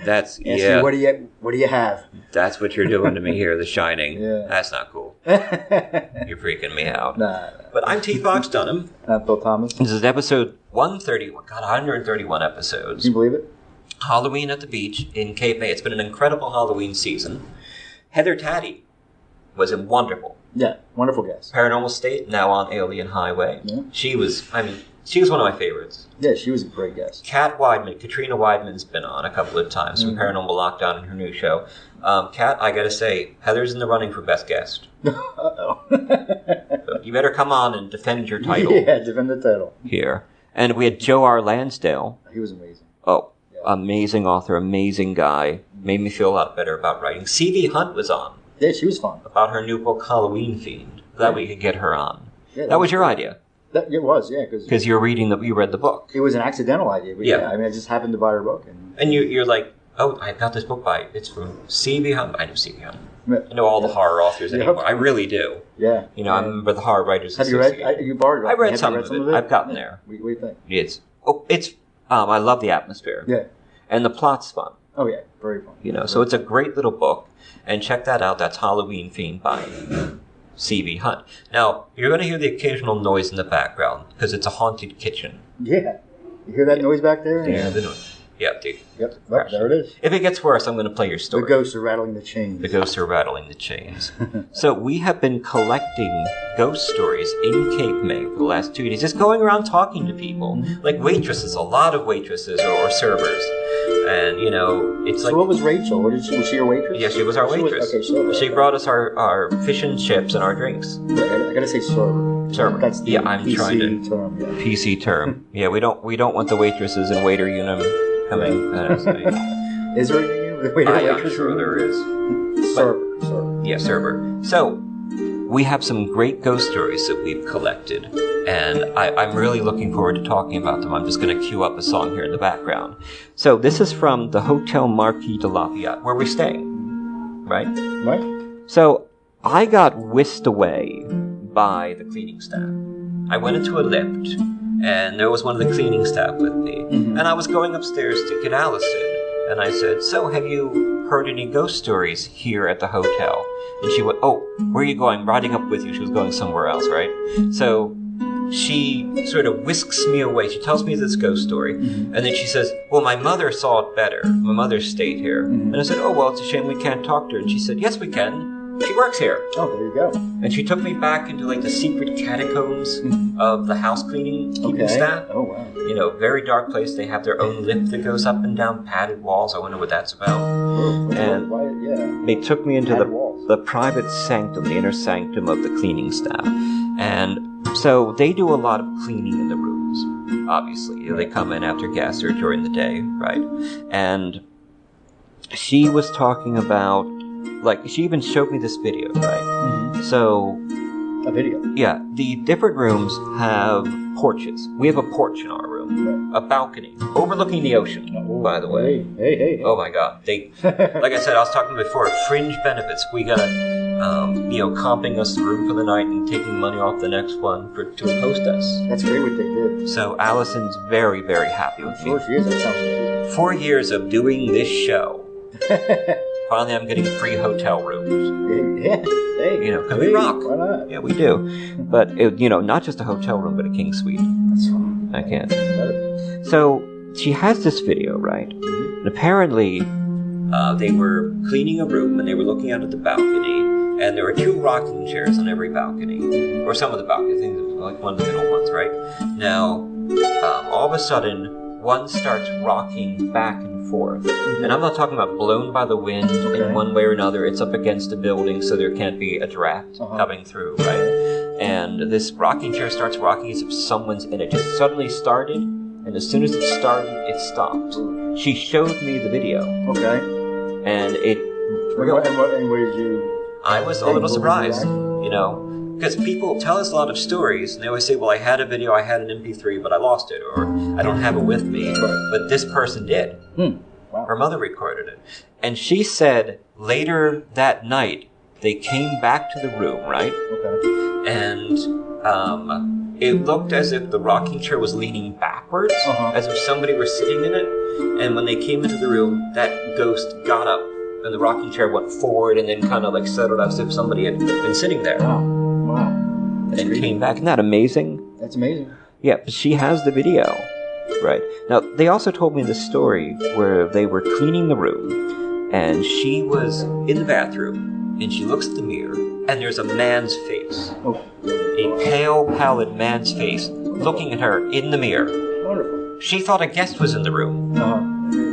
That's You, what do you have? That's what you're doing to me here, The Shining. Yeah. That's not cool. You're freaking me out. Nah. But I'm T-Fox Dunham. I'm Phil Thomas. This is episode 131. God, 131 episodes. Can you believe it? Halloween at the beach in Cape May. It's been an incredible Halloween season. Heather Taddy was wonderful. Yeah, wonderful guest. Paranormal State, now on Alien Highway. Yeah. She was one of my favorites. Yeah, she was a great guest. Katrina Weidman's been on a couple of times from Paranormal Lockdown in her new show. Kat, I gotta say, Heather's in the running for best guest. Uh-oh. So you better come on and defend your title. Yeah, defend the title. Here. And we had Joe R. Lansdale. He was amazing. Oh, yeah. Amazing author, amazing guy. Made me feel a lot better about writing. C.V. Hunt was on. Yeah, she was fun. About her new book, Halloween Fiend. That we could get her on. Yeah, that was your idea. It was, yeah. Because you read the book. It was an accidental idea. But yeah. I mean, I just happened to buy her book. And you're like, oh, I got this book it's from C.V. Hunt. I know C.V. Hunt. I know all the horror authors anymore. I really do. Yeah. I remember the Horror Writers Have you read? You borrowed it. I read some of it. I've gotten there. What do you think? It's. I love the atmosphere. Yeah. And the plot's fun. Oh yeah, very fun. So it's a great little book, and check that out. That's Halloween Fiend by C.V. Hunt. Now you're going to hear the occasional noise in the background because it's a haunted kitchen. Yeah. You hear that noise back there? Yeah, the noise. Yeah, dude. Yep, well, there it is. If it gets worse, I'm going to play your story. The ghosts are rattling the chains. The ghosts are rattling the chains. So we have been collecting ghost stories in Cape May for the last 2 days, just going around talking to people, like waitresses, a lot of waitresses or servers. And, you know, it's like... So what was Rachel? Was she your waitress? Yeah, she was our waitress. She brought us our fish and chips and our drinks. I gotta say server. Server. That's the I'm PC trying to... term. Yeah. PC term. Yeah, we don't want the waitresses and waiter unit coming. Is there a union with waiter waitress? I'm sure there is. Server. Yeah, server. So, we have some great ghost stories that we've collected, and I'm really looking forward to talking about them. I'm just going to cue up a song here in the background. So this is from the Hotel Marquis De Lafayette, where we're staying, right? Right. So I got whisked away by the cleaning staff. I went into a lift, and there was one of the cleaning staff with me, and I was going upstairs to get Allison, and I said, "So, have you heard any ghost stories here at the hotel?" And she went, "Oh, where are you going? Riding up with you." She was going somewhere else, right? So she sort of whisks me away. She tells me this ghost story. And then she says, "Well, my mother saw it better. My mother stayed here." And I said, "Oh, well, it's a shame we can't talk to her." And she said, "Yes, we can. She works here." Oh, there you go. And she took me back into like the secret catacombs of the house keeping staff. Oh, wow. You know, very dark place. They have their own lift that goes up and down, padded walls. I wonder what that's about. And they took me into the private sanctum, the inner sanctum of the cleaning staff. And so they do a lot of cleaning in the rooms, obviously. You know, they come in after guests or during the day, right? And she was talking about, like, she even showed me this video, right? So... A video? Yeah. The different rooms have porches. We have a porch in our room. A balcony. Overlooking the ocean, by the way. Hey. Oh my god. They, like I said, I was talking before, fringe benefits. We got, comping us the room for the night and taking money off the next one to host us. That's great what they did. So Allison's very, very happy with me. 4 years, that sounds amazing. 4 years of doing this show. Finally, I'm getting free hotel rooms. Yeah. Hey, you know, because we rock. Why not? Yeah, we do. But, not just a hotel room, but a king suite. That's fine. I can't. So, she has this video, right? And apparently, they were cleaning a room, and they were looking out at the balcony, and there were 2 rocking chairs on every balcony. Or some of the balconies. I think it was like one of the middle ones, right? Now, all of a sudden, one starts rocking back and forth. And I'm not talking about blown by the wind in one way or another. It's up against a building, so there can't be a draft coming through, right? And this rocking chair starts rocking as if someone's in it. Just suddenly started, and as soon as it started, it stopped. She showed me the video. Okay. And it... And what did you... I was a little surprised, because people tell us a lot of stories, and they always say, well, I had a video, I had an MP3, but I lost it, or I don't have it with me. But this person did. Wow. Her mother recorded it. And she said later that night, they came back to the room, right? Okay. And it looked as if the rocking chair was leaning backwards, as if somebody were sitting in it. And when they came into the room, that ghost got up, and the rocking chair went forward and then kind of like settled as if somebody had been sitting there. Wow. That's and crazy. Came back. Isn't that amazing? That's amazing. Yeah, but she has the video. Right. Now, they also told me this story where they were cleaning the room, and she was in the bathroom, and she looks at the mirror, and there's a man's face. A pale, pallid man's face looking at her in the mirror. Wonderful. She thought a guest was in the room,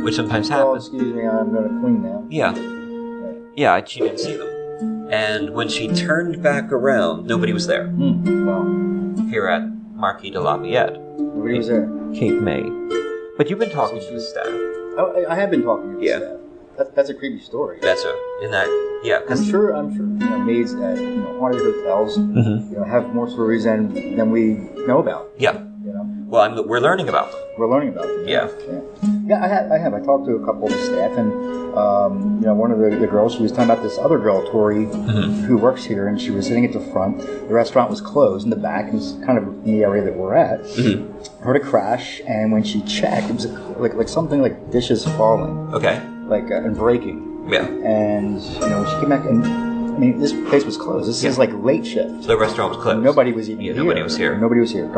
which sometimes happens. Excuse me, I'm going to clean now. Yeah, she didn't see them. And when she turned back around, nobody was there. Wow. Here at Marquis De Lafayette. Nobody was there. Cape May. But you've been talking to the staff. Oh, I have been talking to the staff. That's a creepy story. I'm sure, maids at haunted hotels, have more stories than we know about. Yeah. Well, we're learning about them. We're learning about them. Yeah. I have. I talked to a couple of the staff, and one of the girls, she was talking about this other girl, Tori, who works here, and she was sitting at the front. The restaurant was closed in the back, and it's kind of in the area that we're at. Heard a crash, and when she checked, it was like something like dishes falling. Okay. And breaking. Yeah. And when she came back, and this place was closed. This is like late shift. The restaurant was closed. Nobody was even here. Nobody was here. Nobody was here.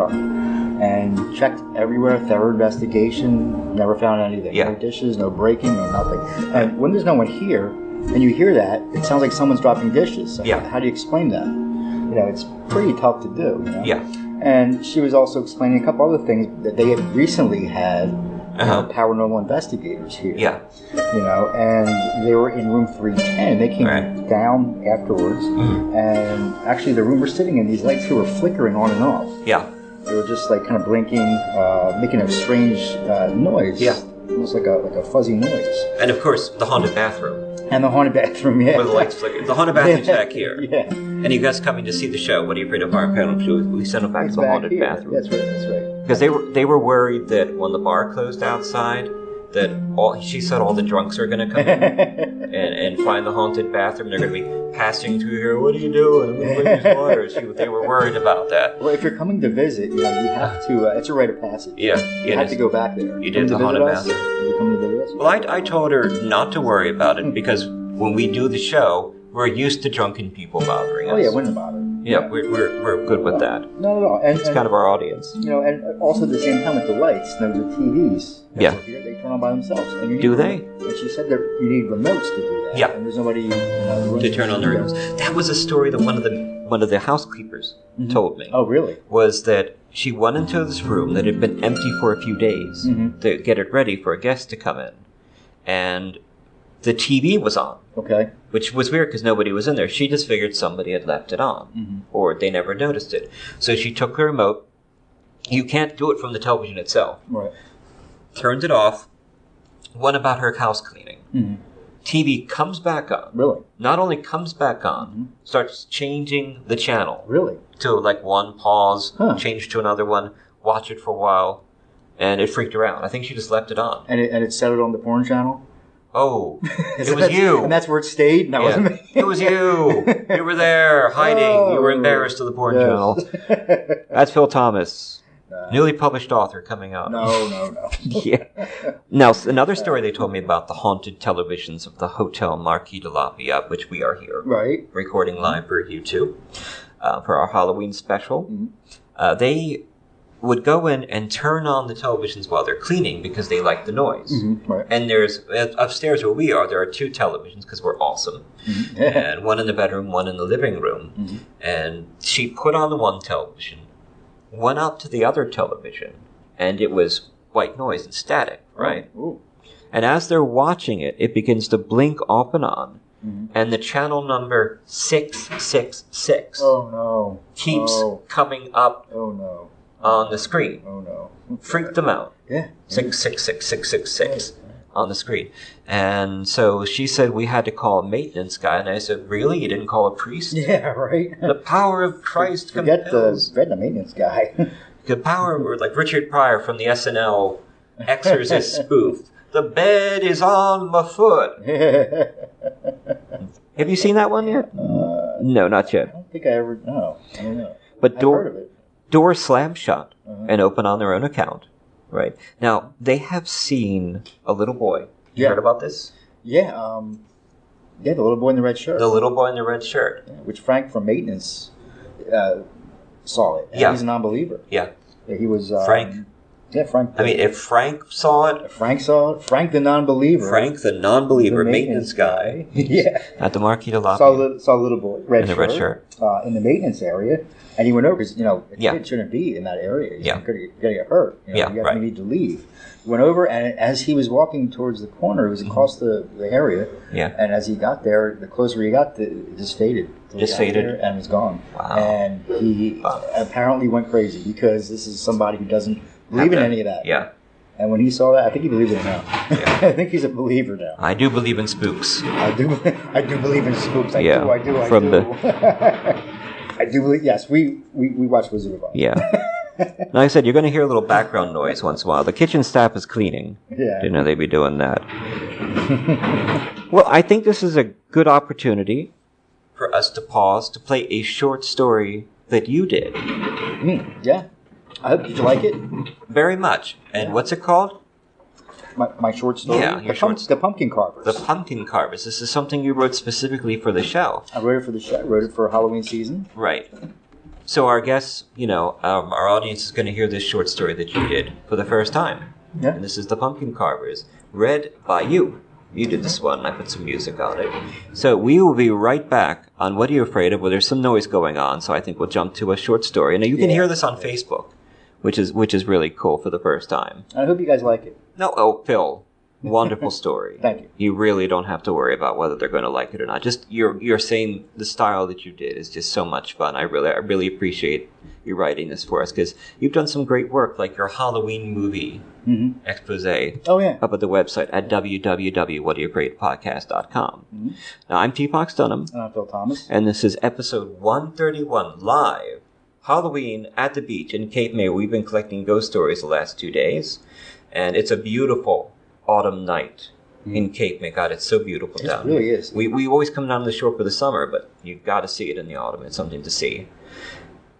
and checked everywhere, thorough investigation, never found anything. Yeah. No dishes, no breaking, no nothing. And when there's no one here, and you hear that, it sounds like someone's dropping dishes. So Yeah. how do you explain that? You know, it's pretty tough to do. You know? Yeah. And she was also explaining a couple other things that they had recently had paranormal investigators here. Yeah. You know, and they were in room 310. They came down afterwards, and actually the room we're sitting in, these lights here were flickering on and off. Yeah. They were just like kind of blinking, making a strange noise. Yeah. Almost like a fuzzy noise. And of course, the haunted bathroom. And the haunted bathroom, yeah. Where the lights flicker. The haunted bathroom's back here. Yeah. And you guys coming to see the show. What are you afraid of? Paranormal Show. We sent them back to the haunted bathroom. That's right. That's right. Because they were worried that when the bar closed outside, that she said all the drunks are going to come in and find the haunted bathroom. They're going to be passing through here. What are you doing? Where's these waters? They were worried about that. Well, if you're coming to visit, you know, you have to. It's a rite of passage. Yeah. You have to go back there. You did the haunted bathroom. You come to visit us? Well, I told her not to worry about it because when we do the show, we're used to drunken people bothering us. Oh yeah, wouldn't bother. Yeah, we're good with that. Not at all. And, it's kind of our audience. You know, and also at the same time with the lights, the TVs. Yeah. Here, they turn on by themselves. And you do they? And she said that you need remotes to do that. Yeah. And there's nobody to turn on the remotes. That was a story that one of the housekeepers told me. Oh, really? Was that she went into this room that had been empty for a few days to get it ready for a guest to come in, and the TV was on. Okay. Which was weird because nobody was in there. She just figured somebody had left it on, or they never noticed it. So she took the remote. You can't do it from the television itself. Right. Turned it off. Went about her house cleaning. TV comes back on. Really? Not only comes back on, starts changing the channel. Really? To like one, pause, change to another one, watch it for a while, and it freaked her out. I think she just left it on. And it set it on the porn channel? Oh, it was you. And that's where it stayed? That wasn't me? It was you. You were there, hiding. You were embarrassed of the porn channel. That's Phil Thomas. Newly published author coming out. No. Yeah. Now, another story they told me about the haunted televisions of the Hotel Marquis De Lafayette, which we are here. Right. Recording live for you too, for our Halloween special. They would go in and turn on the televisions while they're cleaning because they like the noise. Right. And there's, upstairs where we are, there are two televisions because we're awesome. And one in the bedroom, one in the living room. And she put on the one television, went out to the other television, and it was white noise and static, right? Ooh. And as they're watching it, it begins to blink off and on. And the channel number 666 keeps coming up on the screen. Oh no. Freaked them out. Yeah. 666 on the screen. And so she said we had to call a maintenance guy, and I said, really? You didn't call a priest? Yeah, right. The power of Christ forget compels. the maintenance guy. The power of, like Richard Pryor from the SNL Exorcist spoof. The bed is on my foot. Have you seen that one yet? No, not yet. I don't think I ever. No, I don't know. But I've heard of it. Doors slam shut and open on their own account. Right. Now, they have seen a little boy. You heard about this? Yeah. The little boy in the red shirt. The little boy in the red shirt. Yeah, which Frank from maintenance saw it. And he's a non-believer. Yeah. He was... Frank. Yeah, Frank. I mean, if Frank saw it... Frank saw it. Frank the non-believer. Frank the non-believer, maintenance guy. Yeah. At the Marquis De Lafayette. Saw a little boy, red shirt. In the maintenance area. And he went over because, a kid shouldn't be in that area. He's going to get hurt. You need to leave. He went over, and as he was walking towards the corner, it was across the area. Yeah. And as he got there, the closer he got, it just faded. Just faded. And was gone. Wow. And he apparently went crazy because this is somebody who doesn't believe in any of that. Yeah. And when he saw that, I think he believes in it now. Yeah. I think he's a believer now. I do believe in spooks. I do believe in spooks. I do. I do believe. Yes, we watch Wizard of Oz. Yeah. Like I said, you're going to hear a little background noise once in a while. The kitchen staff is cleaning. Yeah. Didn't know they'd be doing that. Well, I think this is a good opportunity for us to pause to play a short story that you did. Yeah. I hope. Did you like it? Very much. And what's it called? My short story? Yeah, the Pumpkin Carvers. The Pumpkin Carvers. This is something you wrote specifically for the show. I wrote it for the show. I wrote it for Halloween season. Right. So our guests, our audience is going to hear this short story that you did for the first time. Yeah. And this is the Pumpkin Carvers, read by you. You did this one. I put some music on it. So we will be right back on What Are You Afraid Of? Well, there's some noise going on, so I think we'll jump to a short story. And you can hear this on Facebook, which is really cool for the first time. I hope you guys like it. No, Phil, wonderful story. Thank you. You really don't have to worry about whether they're going to like it or not. Just you're saying the style that you did is just so much fun. I really appreciate you writing this for us because you've done some great work, like your Halloween movie expose. Oh yeah. Up at the website at www.whatayouafraidpodcast.com. Mm-hmm. Now I'm T-Fox Dunham. And I'm Phil Thomas. And this is episode 131 live. Halloween at the beach in Cape May. We've been collecting ghost stories the last 2 days, and it's a beautiful autumn night in Cape May. God, it's so beautiful down here. It really is. We always come down to the shore for the summer, but you've got to see it in the autumn. It's something to see.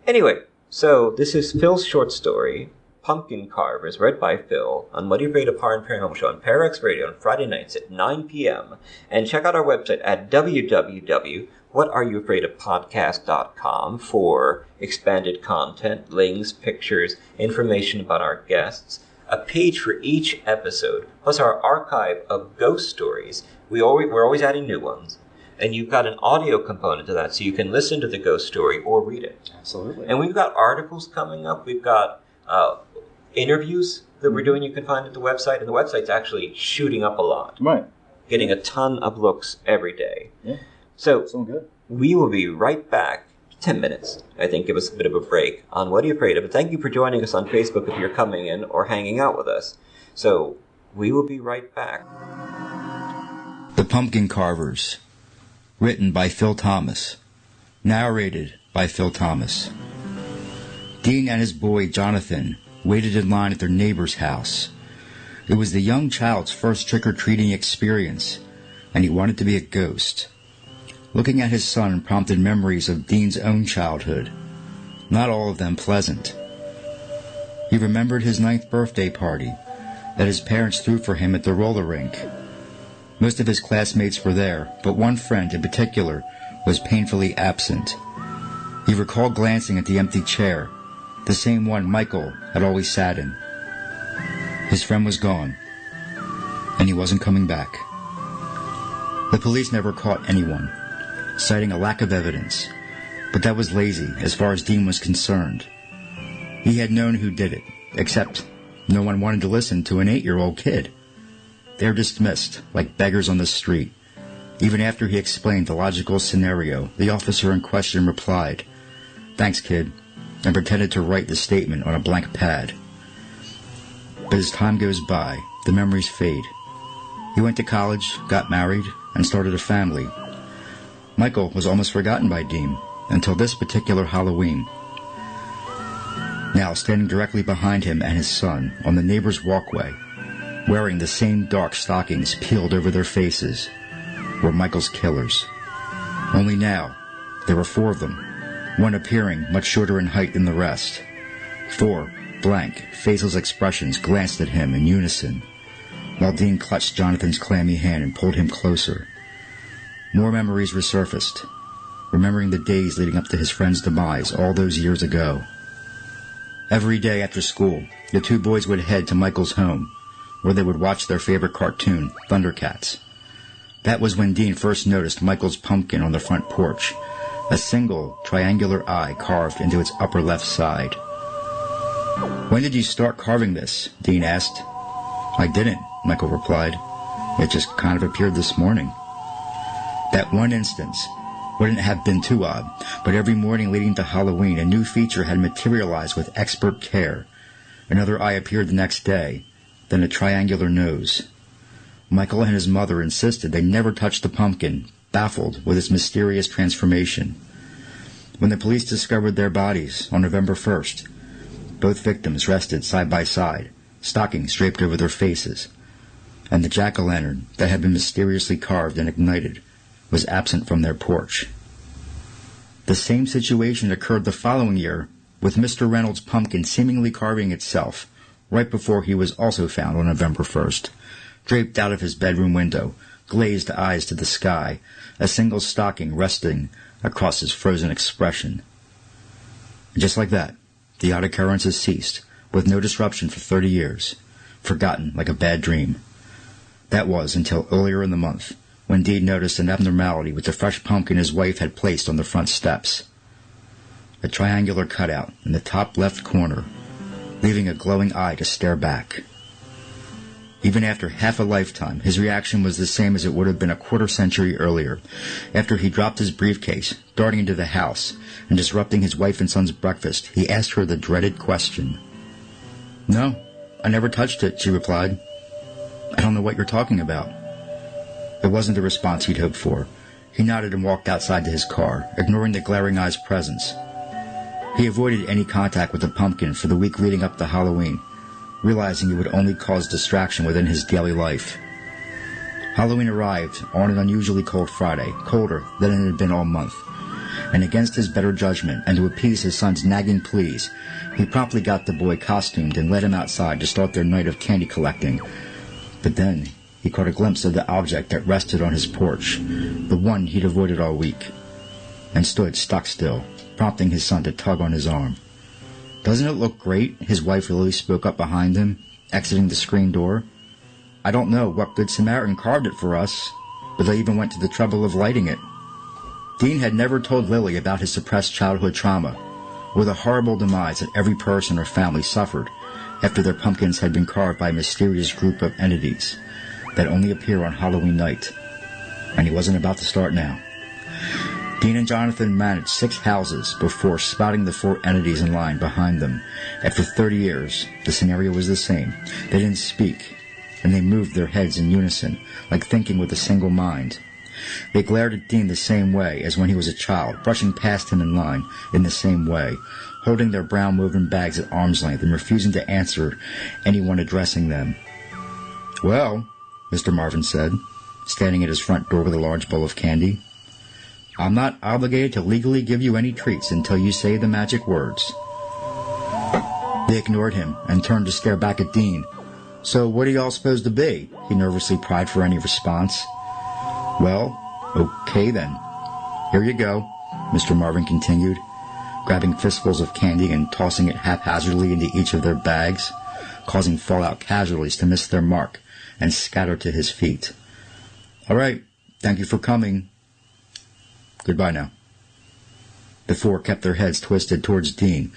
Anyway, so this is Phil's short story, Pumpkin Carvers, read by Phil on What Are You Afraid Of? Horror and Paranormal Show on Parax Radio on Friday nights at 9 p.m. And check out our website at www.whatayouafraidofpodcast.com for expanded content, links, pictures, information about our guests, a page for each episode, plus our archive of ghost stories. We're always adding new ones. And you've got an audio component to that, so you can listen to the ghost story or read it. Absolutely. And we've got articles coming up. We've got interviews that we're doing you can find at the website. And the website's actually shooting up a lot. Right. Getting a ton of looks every day. Yeah. So good. We will be right back. 10 minutes, I think, give us a bit of a break on What Are You Afraid Of? But thank you for joining us on Facebook if you're coming in or hanging out with us. So we will be right back. The Pumpkin Carvers. Written by Phil Thomas. Narrated by Phil Thomas. Dean and his boy Jonathan waited in line at their neighbor's house. It was the young child's first trick-or-treating experience, and he wanted to be a ghost. Looking at his son prompted memories of Dean's own childhood, not all of them pleasant. He remembered his 9th birthday party that his parents threw for him at the roller rink. Most of his classmates were there, but one friend in particular was painfully absent. He recalled glancing at the empty chair, the same one Michael had always sat in. His friend was gone, and he wasn't coming back. The police never caught anyone, citing a lack of evidence, but that was lazy as far as Dean was concerned. He had known who did it, except no one wanted to listen to an 8-year-old kid. They were dismissed like beggars on the street. Even after he explained the logical scenario, the officer in question replied, "Thanks, kid," and pretended to write the statement on a blank pad. But as time goes by, the memories fade. He went to college, got married, and started a family. Michael was almost forgotten by Dean until this particular Halloween. Now, standing directly behind him and his son on the neighbor's walkway, wearing the same dark stockings peeled over their faces, were Michael's killers. Only now, there were 4 of them, one appearing much shorter in height than the rest. 4 blank, faceless expressions glanced at him in unison, while Dean clutched Jonathan's clammy hand and pulled him closer. More memories resurfaced, remembering the days leading up to his friend's demise all those years ago. Every day after school, the 2 boys would head to Michael's home, where they would watch their favorite cartoon, Thundercats. That was when Dean first noticed Michael's pumpkin on the front porch, a single triangular eye carved into its upper left side. "When did you start carving this?" Dean asked. "I didn't," Michael replied. "It just kind of appeared this morning." That one instance wouldn't have been too odd, but every morning leading to Halloween, a new feature had materialized with expert care. Another eye appeared the next day, then a triangular nose. Michael and his mother insisted they never touch the pumpkin, baffled with its mysterious transformation. When the police discovered their bodies on November 1st, both victims rested side by side, stockings draped over their faces, and the jack-o'-lantern that had been mysteriously carved and ignited was absent from their porch. The same situation occurred the following year, with Mr. Reynolds' pumpkin seemingly carving itself, right before he was also found on November 1st, draped out of his bedroom window, glazed eyes to the sky, a single stocking resting across his frozen expression. And just like that, the odd occurrences ceased, with no disruption for 30 years, forgotten like a bad dream. That was until earlier in the month, when Dean noticed an abnormality with the fresh pumpkin his wife had placed on the front steps. A triangular cutout in the top left corner, leaving a glowing eye to stare back. Even after half a lifetime, his reaction was the same as it would have been a quarter-century earlier, after he dropped his briefcase, darting into the house, and disrupting his wife and son's breakfast. He asked her the dreaded question. "No, I never touched it," she replied. "I don't know what you're talking about." It wasn't the response he'd hoped for. He nodded and walked outside to his car, ignoring the glaring eye's presence. He avoided any contact with the pumpkin for the week leading up to Halloween, realizing it would only cause distraction within his daily life. Halloween arrived on an unusually cold Friday, colder than it had been all month, and against his better judgment and to appease his son's nagging pleas, he promptly got the boy costumed and led him outside to start their night of candy collecting. But then he caught a glimpse of the object that rested on his porch, the one he'd avoided all week, and stood stock still, prompting his son to tug on his arm. "Doesn't it look great?" his wife Lily spoke up behind him, exiting the screen door. "I don't know what good Samaritan carved it for us, but they even went to the trouble of lighting it." Dean had never told Lily about his suppressed childhood trauma, or the horrible demise that every person or family suffered after their pumpkins had been carved by a mysterious group of entities that only appear on Halloween night. And he wasn't about to start now. Dean and Jonathan managed 6 houses before spotting the 4 entities in line behind them. After 30 years, the scenario was the same. They didn't speak, and they moved their heads in unison, like thinking with a single mind. They glared at Dean the same way as when he was a child, brushing past him in line in the same way, holding their brown woven bags at arm's length and refusing to answer anyone addressing them. "Well," Mr. Marvin said, standing at his front door with a large bowl of candy, "I'm not obligated to legally give you any treats until you say the magic words." They ignored him and turned to stare back at Dean. "So what are y'all supposed to be?" he nervously pried for any response. "Well, okay then. Here you go," Mr. Marvin continued, grabbing fistfuls of candy and tossing it haphazardly into each of their bags, causing fallout casualties to miss their mark and scatter to his feet. "All right, thank you for coming. Goodbye now." The 4 kept their heads twisted towards Dean,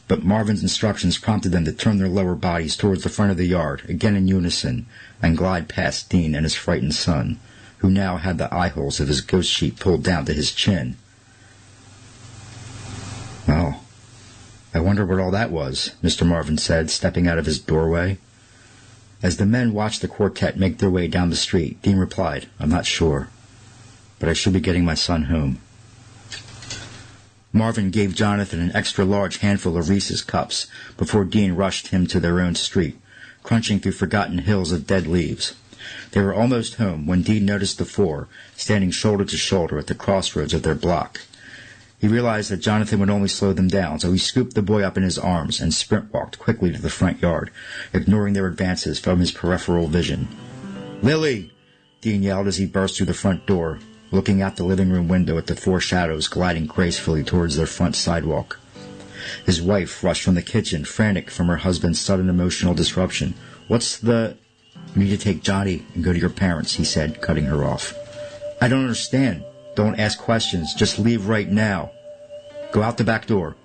but Marvin's instructions prompted them to turn their lower bodies towards the front of the yard, again in unison, and glide past Dean and his frightened son, who now had the eye holes of his ghost sheet pulled down to his chin. "Well, I wonder what all that was," Mr. Marvin said, stepping out of his doorway. As the men watched the quartet make their way down the street, Dean replied, "I'm not sure, but I should be getting my son home." Marvin gave Jonathan an extra-large handful of Reese's cups before Dean rushed him to their own street, crunching through forgotten hills of dead leaves. They were almost home when Dean noticed the 4 standing shoulder to shoulder at the crossroads of their block. He realized that Jonathan would only slow them down, so he scooped the boy up in his arms and sprint-walked quickly to the front yard, ignoring their advances from his peripheral vision. "Lily!" Dean yelled as he burst through the front door, looking out the living room window at the 4 shadows gliding gracefully towards their front sidewalk. His wife rushed from the kitchen, frantic from her husband's sudden emotional disruption. "What's the—" "You need to take Johnny and go to your parents," he said, cutting her off. "I don't understand. Don't ask questions. Just leave right now. Go out the back door."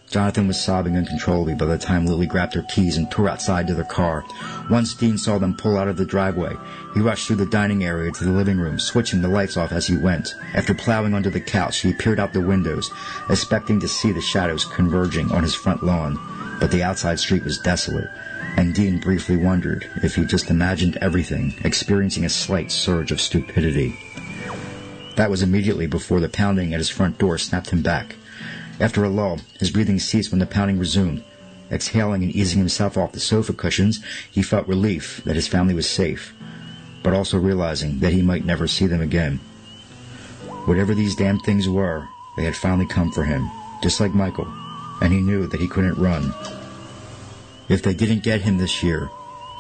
Jonathan was sobbing uncontrollably by the time Lily grabbed her keys and tore outside to their car. Once Dean saw them pull out of the driveway, he rushed through the dining area to the living room, switching the lights off as he went. After plowing under the couch, he peered out the windows, expecting to see the shadows converging on his front lawn. But the outside street was desolate, and Dean briefly wondered if he just imagined everything, experiencing a slight surge of stupidity. That was immediately before the pounding at his front door snapped him back. After a lull, his breathing ceased when the pounding resumed. Exhaling and easing himself off the sofa cushions, he felt relief that his family was safe, but also realizing that he might never see them again. Whatever these damn things were, they had finally come for him, just like Michael, and he knew that he couldn't run. If they didn't get him this year,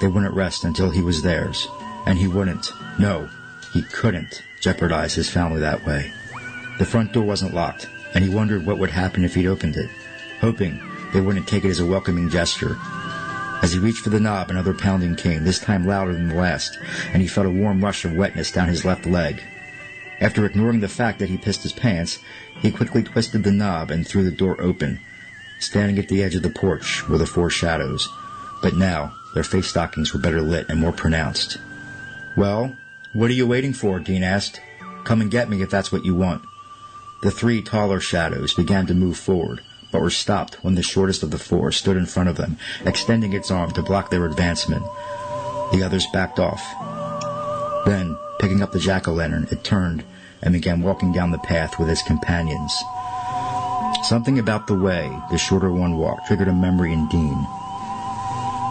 they wouldn't rest until he was theirs, and he wouldn't, no, he couldn't jeopardize his family that way. The front door wasn't locked, and he wondered what would happen if he'd opened it. hoping they wouldn't take it as a welcoming gesture. As he reached for the knob, another pounding came, this time louder than the last, and he felt a warm rush of wetness down his left leg. After ignoring the fact that he pissed his pants, he quickly twisted the knob and threw the door open. Standing at the edge of the porch were the four shadows, but now their face stockings were better lit and more pronounced. "Well, what are you waiting for?" Dean asked. "Come and get me if that's what you want." The three taller shadows began to move forward, but were stopped when the shortest of the four stood in front of them, extending its arm to block their advancement. The others backed off. Then, picking up the jack-o'-lantern, it turned and began walking down the path with its companions. Something about the way the shorter one walked triggered a memory in Dean.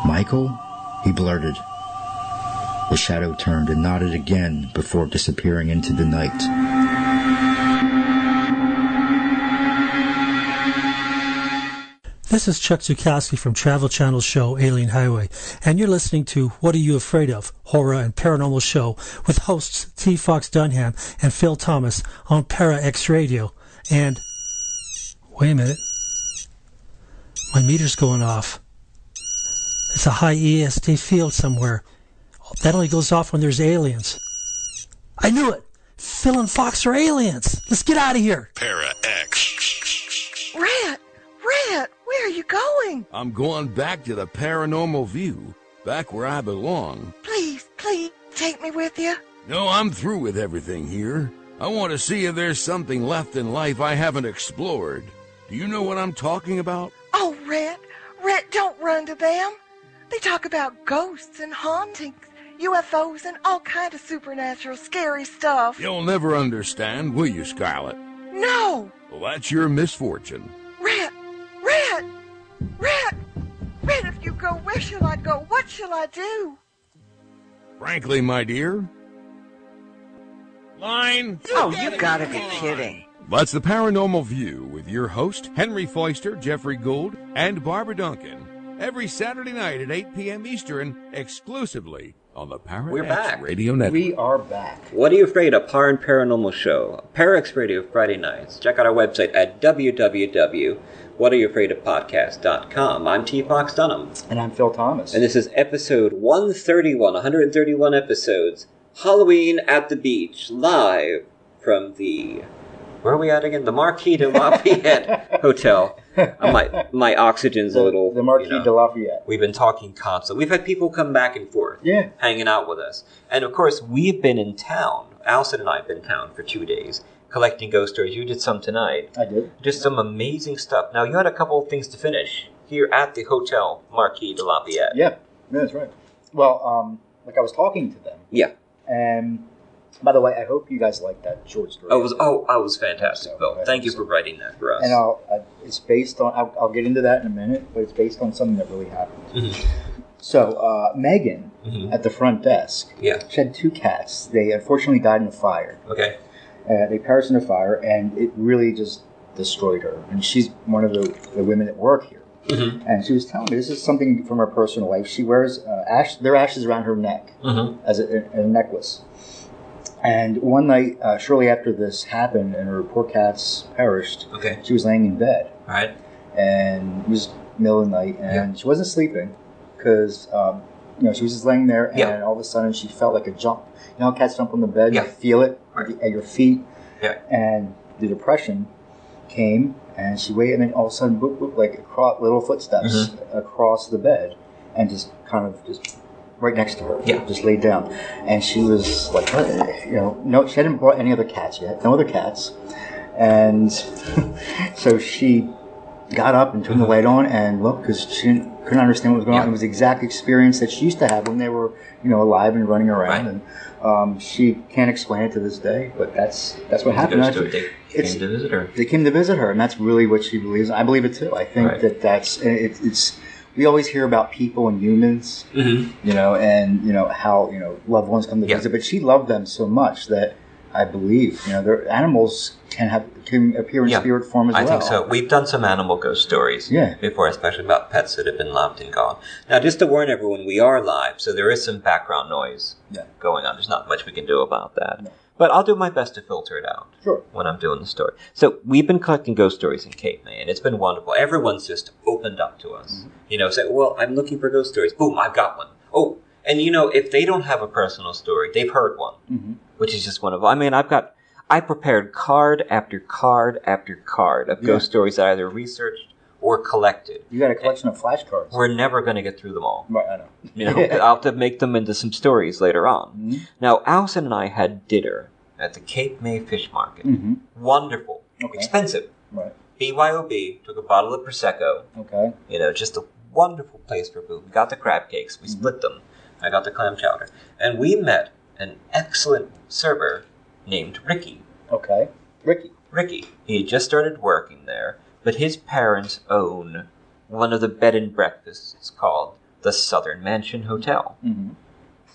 "Michael?" he blurted. The shadow turned and nodded again before disappearing into the night. This is Chuck Zukowski from Travel Channel's show Alien Highway, and you're listening to What Are You Afraid Of? Horror and Paranormal Show with hosts T. Fox Dunham and Phil Thomas on Para X Radio. And, wait a minute, my meter's going off. It's a high ESD field somewhere. That only goes off when there's aliens. I knew it! Phil and Fox are aliens! Let's get out of here! Para X. Rat, where are you going? I'm going back to the Paranormal View, back where I belong. Please, take me with you. No, I'm through with everything here. I want to see if there's something left in life I haven't explored. Do you know what I'm talking about? Oh, Rat, don't run to them. They talk about ghosts and hauntings, UFOs, and all kind of supernatural scary stuff. You'll never understand, will you, Scarlet? No! Well, that's your misfortune. Rat, if you go, where shall I go? What shall I do? Frankly, my dear... Line! Oh, you gotta be kidding. That's the Paranormal View with your host, Henry Foister, Jeffrey Gould, and Barbara Duncan. Every Saturday night at 8 p.m. Eastern, exclusively on the Para X Radio Network. We are back. What Are You Afraid Of? Horror and Paranormal Show. Para X Radio Friday nights. Check out our website at www.whatareyoufraidofpodcast.com. I'm T. Fox Dunham. And I'm Phil Thomas. And this is episode 131 episodes. Halloween at the Beach, live from the... Where are we at again? The Marquis De Lafayette Hotel. My oxygen's a little... The Marquis De Lafayette. We've been talking constantly. We've had people come back and forth. Yeah. Hanging out with us. And of course, we've been in town. Allison and I have been in town for 2 days, collecting ghost stories. You did some tonight. I did. Just some amazing stuff. Now, you had a couple of things to finish here at the Hotel Marquis De Lafayette. Yeah, that's right. Well, I was talking to them. Yeah. And... by the way, I hope you guys liked that short story. It was fantastic, Bill. Thank you for writing that for us. And it's based on, I'll get into that in a minute, but it's based on something that really happened. Mm-hmm. So, Megan, at the front desk, she had 2 cats. They unfortunately died in a fire. Okay. They perished in a fire, and it really just destroyed her. And she's one of the women that work here. Mm-hmm. And she was telling me, this is something from her personal life. She wears their ashes around her neck as a necklace. And one night, shortly after this happened, and her poor cats perished, she was laying in bed. All right. And it was middle of the night, and she wasn't sleeping because, she was just laying there, and all of a sudden she felt like a jump. You know how cats jump on the bed? You feel it at your feet. Yeah. And the depression came, and she waited, and then all of a sudden, boop, boop, like little footsteps across the bed, and just kind of right next to her, just laid down, and she was like, no, she hadn't brought any other cats yet, no other cats, and so she got up and turned the light on and looked because she couldn't understand what was going on. It was the exact experience that she used to have when they were, alive and running around, and she can't explain it to this day, but that's what happened. They came to visit her. They came to visit her, and that's really what she believes. I believe it too. I think it's. We always hear about people and humans, and how loved ones come to visit. But she loved them so much that I believe their animals can appear in spirit form as well. I think so. We've done some animal ghost stories before, especially about pets that have been loved and gone. Now, just to warn everyone, we are live, so there is some background noise going on. There's not much we can do about that. No. But I'll do my best to filter it out. Sure. When I'm doing the story. So we've been collecting ghost stories in Cape May, and it's been wonderful. Everyone's just opened up to us. Say, well, I'm looking for ghost stories. Boom, I've got one. Oh, and if they don't have a personal story, they've heard one, which is just wonderful. I mean, I prepared card after card after card of ghost stories that I either researched or collected. You got a collection of flashcards. We're never going to get through them all. Right, I know. I'll have to make them into some stories later on. Now, Allison and I had dinner at the Cape May Fish Market. Wonderful. Okay. Expensive. Right. BYOB, took a bottle of Prosecco. Okay. Just a wonderful place for food. We got the crab cakes. We split them. I got the clam chowder. And we met an excellent server named Ricky. Okay. Ricky. He had just started working there, but his parents own one of the bed and breakfasts called the Southern Mansion Hotel.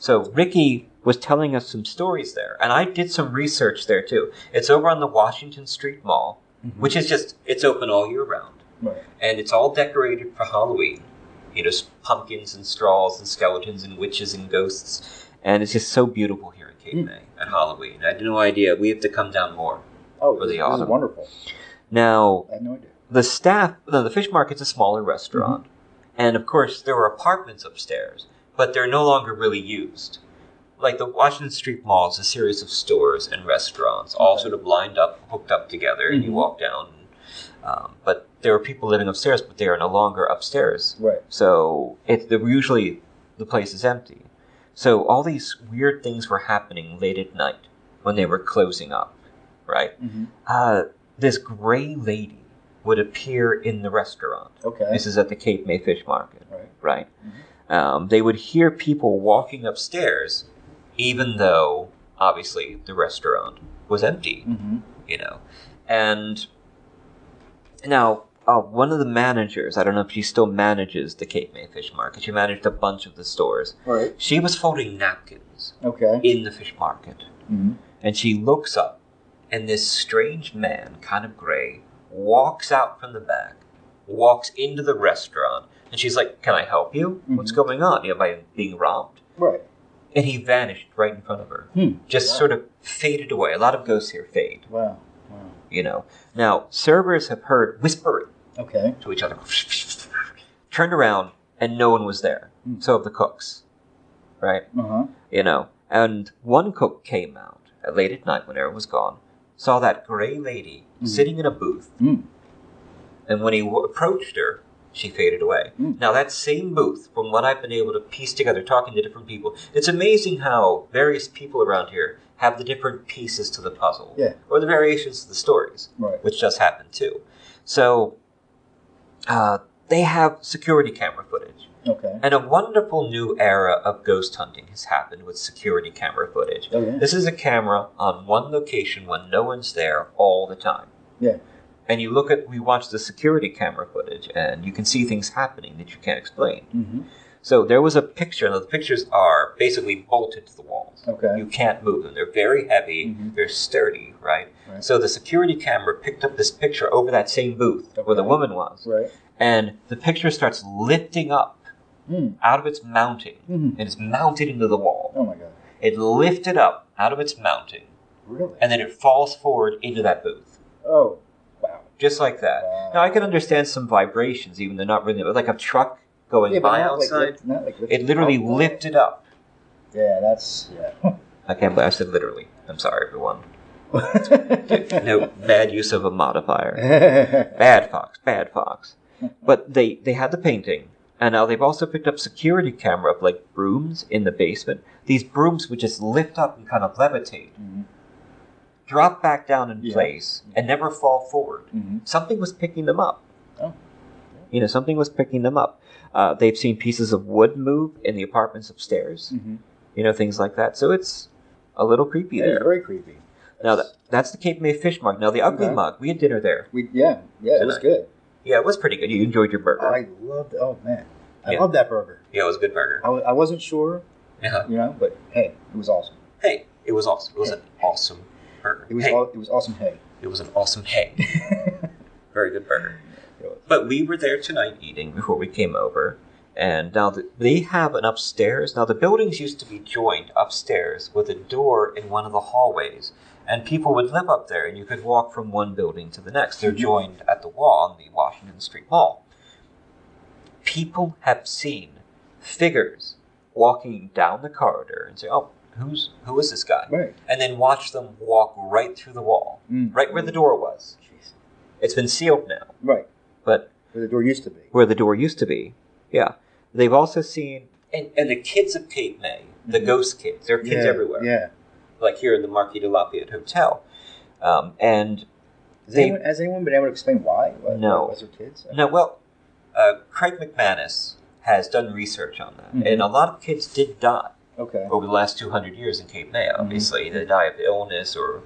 So Ricky was telling us some stories there, and I did some research there too. It's over on the Washington Street Mall, which is it's open all year round. Right. And it's all decorated for Halloween. Pumpkins and straws and skeletons and witches and ghosts. And it's just so beautiful here in Cape May at Halloween. I had no idea. We have to come down more for the autumn. This is wonderful. Now, I had no idea. The fish market's a smaller restaurant. And, of course, there were apartments upstairs, but they're no longer really used. Like the Washington Street Mall is a series of stores and restaurants, all sort of lined up, hooked up together, and you walk down. But there are people living upstairs, but they are no longer upstairs. Right. So usually the place is empty. So all these weird things were happening late at night when they were closing up, right? This gray lady would appear in the restaurant. Okay. This is at the Cape May Fish Market, right? They would hear people walking upstairs, even though, obviously, the restaurant was empty, And now, one of the managers, I don't know if she still manages the Cape May Fish Market. She managed a bunch of the stores. Right. She was folding napkins in the fish market. And she looks up, and this strange man, kind of gray, walks out from the back, walks into the restaurant, and she's like, "Can I help you? What's going on? Am I being robbed?" Right. And he vanished right in front of her. Just sort of faded away. A lot of ghosts here fade. Wow. Now, servers have heard whispering to each other. Turned around, and no one was there. So have the cooks. Right? And one cook came out late at night when everyone was gone, saw that gray lady sitting in a booth. And when he approached her, she faded away. Now, that same booth, from what I've been able to piece together, talking to different people, it's amazing how various people around here have the different pieces to the puzzle. Yeah. Or the variations to the stories, which does happen too. So, they have security camera footage. Okay. And a wonderful new era of ghost hunting has happened with security camera footage. This is a camera on one location when no one's there all the time. Yeah. And we watch the security camera footage, and you can see things happening that you can't explain. So there was a picture, and the pictures are basically bolted to the walls. Okay. You can't move them. They're very heavy. They're sturdy, right? So the security camera picked up this picture over that same booth where the woman was. Right. And the picture starts lifting up out of its mounting, and it's mounted into the wall. Oh, my God. It lifted up out of its mounting. Really? And then it falls forward into that booth. Oh, wow. Just like that. Now, I can understand some vibrations, even they're not really, like a truck going by outside. It literally lifted up. Yeah, that's, I can't believe I said literally. I'm sorry, everyone. No bad use of a modifier. Bad fox. But they had the painting, and now they've also picked up security camera of like brooms in the basement. These brooms would just lift up and kind of levitate, drop back down in place, and never fall forward. Something was picking them up. Oh. Something was picking them up. They've seen pieces of wood move in the apartments upstairs. Things like that. So it's a little creepy there. It's very creepy. Now that's the Cape May Fish Market. Now the Ugly Mug, we had dinner there. It was good. Yeah, it was pretty good. You enjoyed your burger. I loved it. Oh, man. I loved that burger. Yeah, it was a good burger. I wasn't sure, but hey, it was awesome. Hey, it was awesome. It was an awesome burger. It was awesome hay. It was an awesome hay. Very good burger. But we were there tonight eating before we came over, And now they have an upstairs. Now the buildings used to be joined upstairs with a door in one of the hallways. And people would live up there, and you could walk from one building to the next. They're joined at the wall on the Washington Street Mall. People have seen figures walking down the corridor and say, "Oh, who is this guy?" Right. And then watch them walk right through the wall, right where the door was. Jeez. It's been sealed now. Right. But where the door used to be. Where the door used to be, yeah. They've also seen, and the kids of Cape May, the ghost kids, there are kids everywhere. Yeah. Like here in the Marquis De Lafayette Hotel. And has anyone been able to explain why? No. Was there kids? No, well, Craig McManus has done research on that. And a lot of kids did die over the last 200 years in Cape May, obviously. They die of illness or,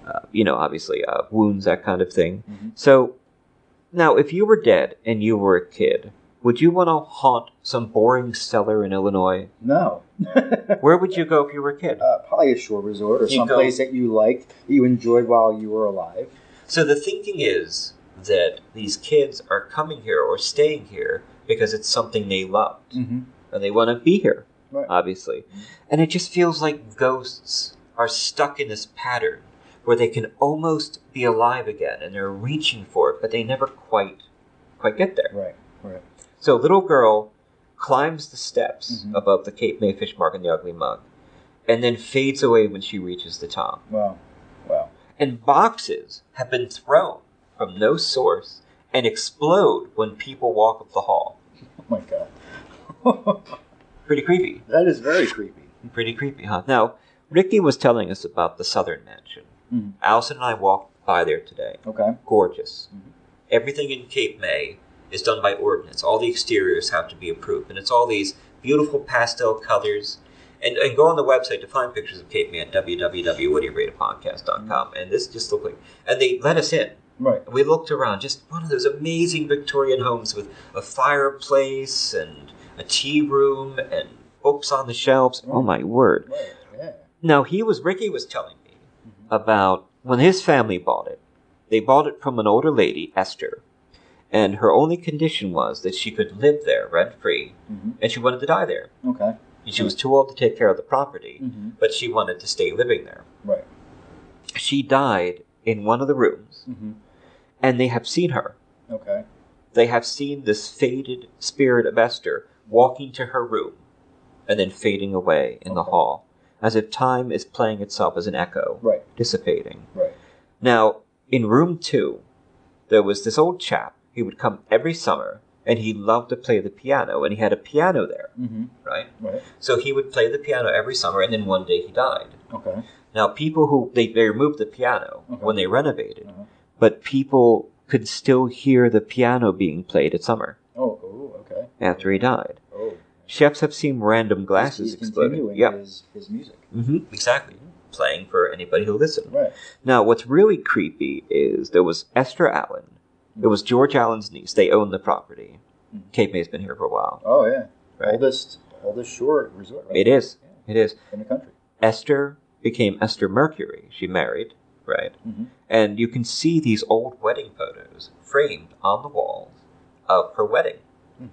obviously wounds, that kind of thing. So, now, if you were dead and you were a kid, would you want to haunt some boring cellar in Illinois? No. Where would you go if you were a kid? Probably a shore resort or someplace that you liked, that you enjoyed while you were alive. So the thinking is that these kids are coming here or staying here because it's something they loved. And they want to be here, obviously. And it just feels like ghosts are stuck in this pattern where they can almost be alive again and they're reaching for it, but they never quite get there. Right. So a little girl climbs the steps above the Cape May Fish Market and the Ugly Mug, and then fades away when she reaches the top. Wow. And boxes have been thrown from no source and explode when people walk up the hall. Oh my God. Pretty creepy. That is very creepy. Pretty creepy, huh? Now, Ricky was telling us about the Southern Mansion. Allison and I walked by there today. Okay. Gorgeous. Everything in Cape May is done by ordinance. All the exteriors have to be approved. And it's all these beautiful pastel colors. And go on the website to find pictures of Cape May at www.whatdoyouratedpodcast.com. And this just looked like... And they let us in. Right. We looked around. Just one of those amazing Victorian homes with a fireplace and a tea room and books on the shelves. Oh, my word. Right. Yeah. Now, Ricky was telling me about when his family bought it. They bought it from an older lady, Esther. And her only condition was that she could live there rent-free, and she wanted to die there. Okay. And she was too old to take care of the property, but she wanted to stay living there. Right. She died in one of the rooms, and they have seen her. Okay. They have seen this faded spirit of Esther walking to her room, and then fading away in the hall, as if time is playing itself as an echo, dissipating. Right. Now, in room 2, there was this old chap. He would come every summer, and he loved to play the piano, and he had a piano there, right? So he would play the piano every summer, and then one day he died. Okay. Now, people they removed the piano when they renovated, but people could still hear the piano being played at summer. Oh, okay. After he died. Oh. Chefs have seen random glasses exploding. His music. Exactly. Playing for anybody who listened. Right. Now, what's really creepy is there was Esther Allen. It was George Allen's niece. They owned the property. Cape May's been here for a while. Oh, yeah. Right. Oldest shore resort, right? It is. Yeah. It is. In the country. Esther became Esther Mercury. She married, right? And you can see these old wedding photos framed on the walls of her wedding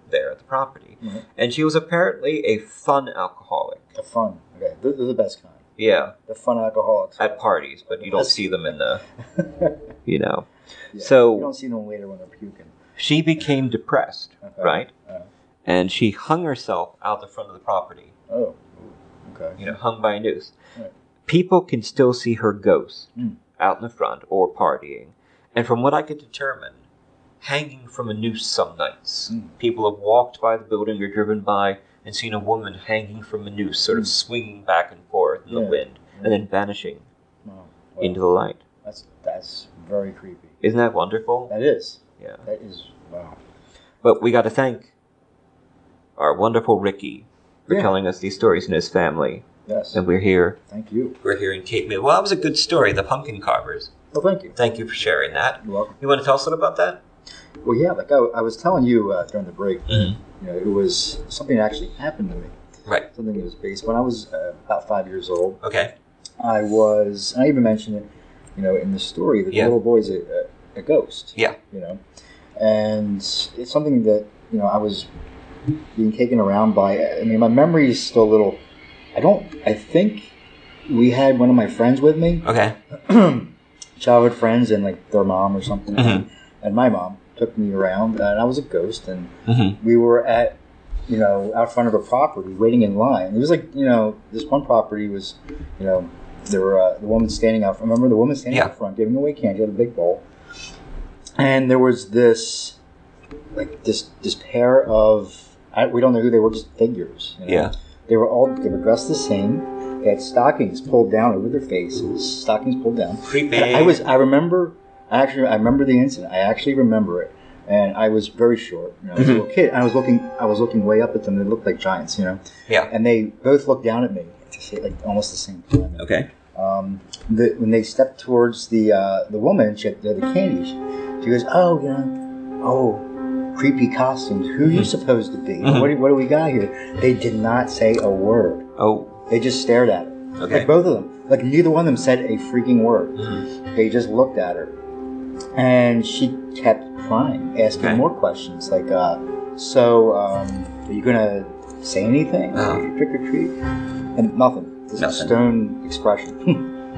there at the property. And she was apparently a fun alcoholic. Okay. They're the best kind. Yeah. The fun alcoholics. At parties, but you don't see them in the, Yeah, So you don't see them later when they're puking. She became depressed, right? And she hung herself out the front of the property. Oh, okay. Hung by a noose. Right. People can still see her ghost out in the front or partying. And from what I could determine, hanging from a noose some nights. People have walked by the building or driven by and seen a woman hanging from a noose, sort of swinging back and forth in the wind, and then vanishing into the light. That's very creepy. Isn't that wonderful? That is. Yeah. That is, wow. But we got to thank our wonderful Ricky for telling us these stories and his family. Yes. And we're here. Thank you. We're here in Cape May. Well, that was a good story, the Pumpkin Carvers. Oh, thank you. Thank you for sharing that. You're welcome. You want to tell us a little about that? Well, yeah, like I was telling you during the break, it was something that actually happened to me. Right. Something that was based when I was about 5 years old. Okay. I even mentioned it, in the story, that the little boy's a ghost. Yeah. And it's something that, I was being taken around by. I mean, my memory is still a little. I think we had one of my friends with me. Okay. Childhood friends and like their mom or something, Mm-hmm. and my mom took me around, and I was a ghost, and Mm-hmm. we were at, out front of a property waiting in line. It was like, this one property was, there were the woman standing out. Remember the woman standing out front giving away candy at a big bowl, and there was this pair of we don't know who they were, just figures. Yeah. They were dressed the same. They had stockings pulled down over their faces. Stockings pulled down. Creepy. And I remember the incident. I actually remember it. And I was very short. I was a little kid. I was looking way up at them. They looked like giants, Yeah. And they both looked down at me to say like almost the same time. Okay. When they stepped towards the woman, she had the candies. She goes, creepy costumes. Who are you supposed to be? Mm-hmm. What do we got here? They did not say a word. Oh. They just stared at her. Okay. Like both of them. Like neither one of them said a freaking word. Mm-hmm. They just looked at her. And she kept crying, asking more questions. Like, are you going to say anything? Trick or treat? And nothing. Just a stone expression.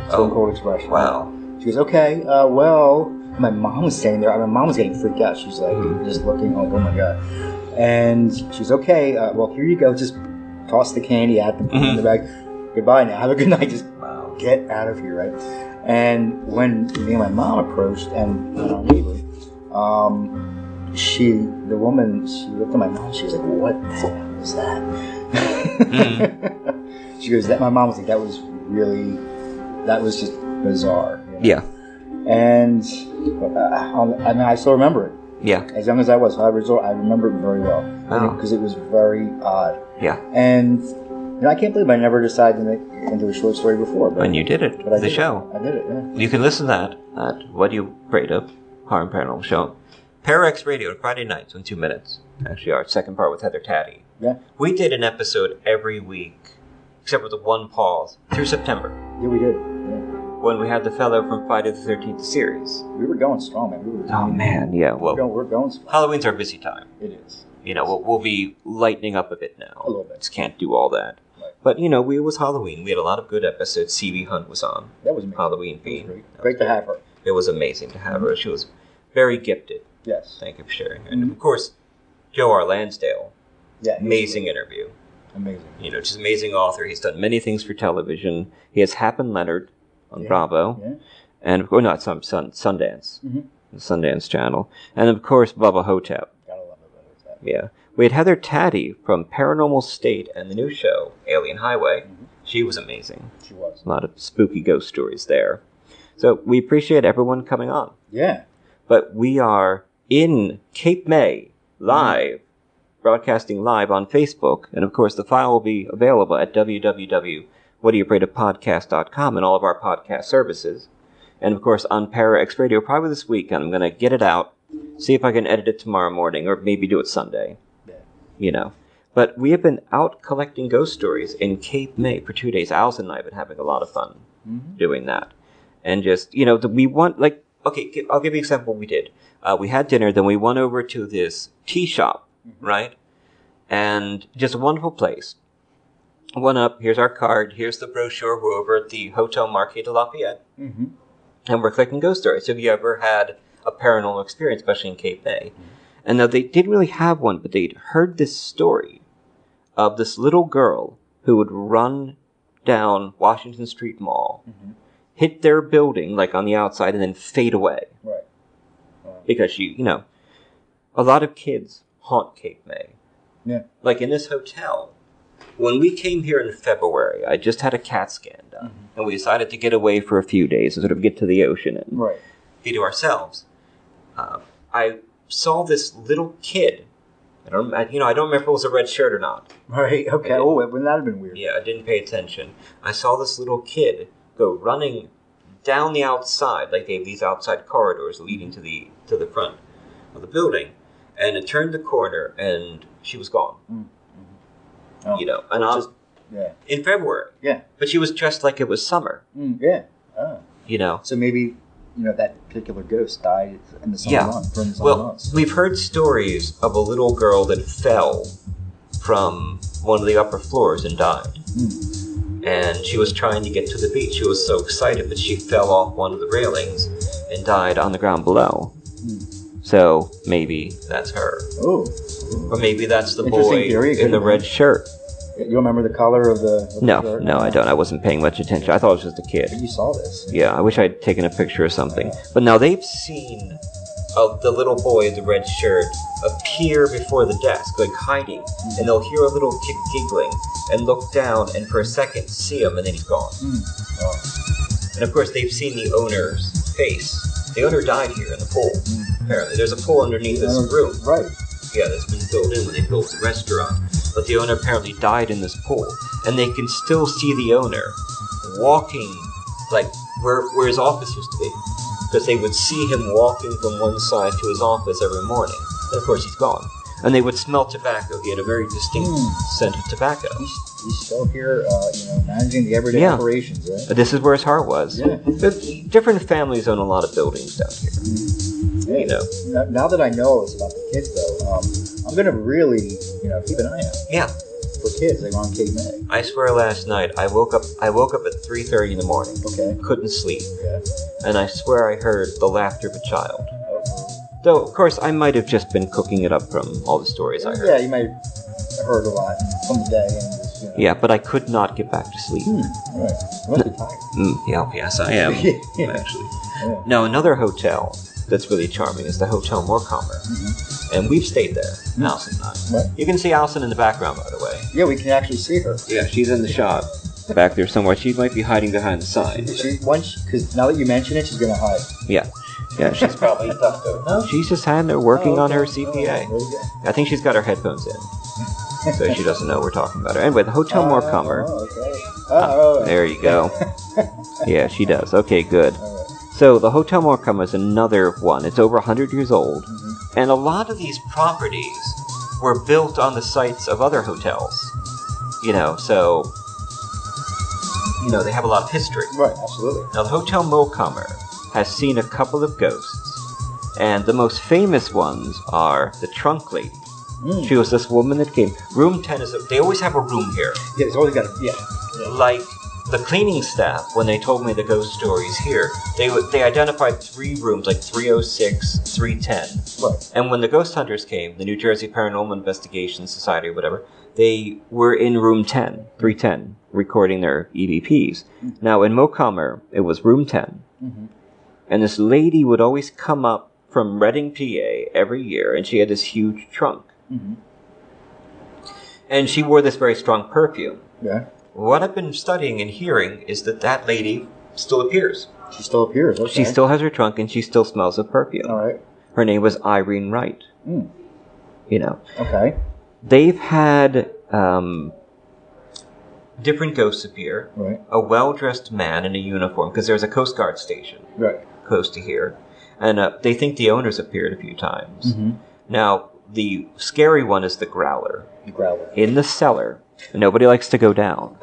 Stone cold expression. Wow. She goes, okay, my mom was standing there. My mom was getting freaked out. She's like, just looking, like, oh my God. And she's okay, here you go. Just toss the candy at them in the bag. Goodbye now. Have a good night. Just get out of here, right? And when me and my mom approached and our neighbor, the woman looked at my mom. She was like, "What the hell was that?" She goes, "That." My mom was like, "That was just bizarre." Yeah. And I still remember it. Yeah. As young as I was, I remember it very well because it was very odd. Yeah. And I can't believe I never decided to make it into a short story before. When you did it, the show. I did it, yeah. You can listen to that at What Are You Afraid Of? Horror and Paranormal Show. Pararex Radio, Friday nights in 2 minutes. Actually, our second part with Heather Taddy. Yeah. We did an episode every week, except with the one pause, through September. Yeah, we did. When we had the fellow from Friday the 13th series. We were going strong, man. Well, we're going strong. Halloween's our busy time. It is. We'll be lightening up a bit now. A little bit. Just can't do all that. Right. But, it was Halloween. We had a lot of good episodes. C.B. Hunt was on. That was amazing. Halloween theme. Great to have her. It was amazing to have her. She was very gifted. Yes. Thank you for sharing. And, of course, Joe R. Lansdale. Yeah. Amazing interview. Amazing. Just amazing author. He's done many things for television. He has Happen Leonard on Bravo. Yeah. And, Sundance. Mm-hmm. The Sundance Channel. And, of course, Bubba Hotep. Gotta love Bubba Hotep. Yeah. We had Heather Taddy from Paranormal State and the new show, Alien Highway. Mm-hmm. She was amazing. She was. A lot of spooky ghost stories there. So we appreciate everyone coming on. Yeah. But we are in Cape May, live, broadcasting live on Facebook. And, of course, the file will be available at www.whatayouafraidofpodcast.com and all of our podcast services. And, of course, on ParaX Radio, probably this week. And I'm going to get it out, see if I can edit it tomorrow morning, or maybe do it Sunday. But we have been out collecting ghost stories in Cape May for 2 days. Allison and I have been having a lot of fun doing that. And just, we want, okay, I'll give you an example of what we did. We had dinner, then we went over to this tea shop, right? And just a wonderful place. Went up, here's our card, here's the brochure, we're over at the Hotel Marquis De Lafayette. Mm-hmm. And we're collecting ghost stories. So if you ever had a paranormal experience, especially in Cape May. And now they didn't really have one, but they'd heard this story of this little girl who would run down Washington Street Mall, hit their building, on the outside, and then fade away. Right. Because a lot of kids haunt Cape May. Yeah. Like in this hotel. When we came here in February, I just had a CAT scan done, and we decided to get away for a few days and sort of get to the ocean and be to ourselves. I saw this little kid. I don't remember if it was a red shirt or not. Right. Okay. Oh, wouldn't that have been weird? Yeah, I didn't pay attention. I saw this little kid go running down the outside, like they have these outside corridors leading to the front of the building, and it turned the corner, and she was gone. Oh, and in February. Yeah. But she was dressed like it was summer. Yeah. Oh. So maybe that particular ghost died in the summer months. Well, we've heard stories of a little girl that fell from one of the upper floors and died. And she was trying to get to the beach. She was so excited, but she fell off one of the railings and died on the ground below. So maybe that's her. Oh. Or maybe that's the boy in the red shirt. You remember the color of the shirt? No, I don't. I wasn't paying much attention. I thought it was just a kid. You saw this. Yeah, I wish I'd taken a picture or something. But now they've seen the little boy in the red shirt appear before the desk, like hiding, and they'll hear a little kid giggling and look down and for a second see him, and then he's gone. And of course they've seen the owner's face. The owner died here in the pool, apparently. There's a pool underneath this room. Right. Yeah, that's been filled in when they built the restaurant. But the owner apparently died in this pool. And they can still see the owner walking, like, where his office used to be. Because they would see him walking from one side to his office every morning. And of course he's gone. And they would smell tobacco. He had a very distinct scent of tobacco. He's still here, managing the everyday operations, right? But this is where his heart was. Yeah. Different families own a lot of buildings down here. Hey, now that I know this about the kids, though, I'm going to really, keep an eye out. Yeah. For kids, like on Cape May. I swear last night, I woke up at 3:30 in the morning. Okay. Couldn't sleep. Yeah. And I swear I heard the laughter of a child. Though, of course, I might have just been cooking it up from all the stories I heard. Yeah, you might have heard a lot from the day. And just, Yeah, but I could not get back to sleep. Right. You must be tired. Yes, I am, actually. Yeah. Now, another hotel that's really charming is the Hotel Morecambe. And we've stayed there, Alison and I. What? You can see Alison in the background, by the way. Yeah, we can actually see her. Yeah, she's in the shot back there somewhere. She might be hiding behind the sign. Because now that you mention it, she's going to hide. Yeah. Yeah, she's probably ducked over. No, she's just working on her CPA. I think she's got her headphones in. So she doesn't know we're talking about her. Anyway, the Hotel Morecambe. There you go. Yeah, she does. Okay, good. So the Hotel Morecambe is another one. It's over 100 years old. And a lot of these properties were built on the sites of other hotels. So they have a lot of history. Right, absolutely. Now, the Hotel Morecambe has seen a couple of ghosts. And the most famous ones are the Trunk Lady. She was this woman that came. Room 10 they always have a room here. Yeah, it's always got Like the cleaning staff, when they told me the ghost stories here, they identified 3 rooms, like 306, 310. Right. And when the ghost hunters came, the New Jersey Paranormal Investigation Society or whatever, they were in room 10, 310, recording their EVPs. Now, in Morecambe, it was room 10. And this lady would always come up from Reading, PA, every year, and she had this huge trunk. And she wore this very strong perfume. Yeah. What I've been studying and hearing is that lady still appears. She still appears, okay. She still has her trunk, and she still smells of perfume. All right. Her name was Irene Wright. Okay. They've had different ghosts appear. Right. A well-dressed man in a uniform, because there's a Coast Guard station close to here. And they think the owners appeared a few times. Now, the scary one is the Growler. In the cellar. Nobody likes to go down.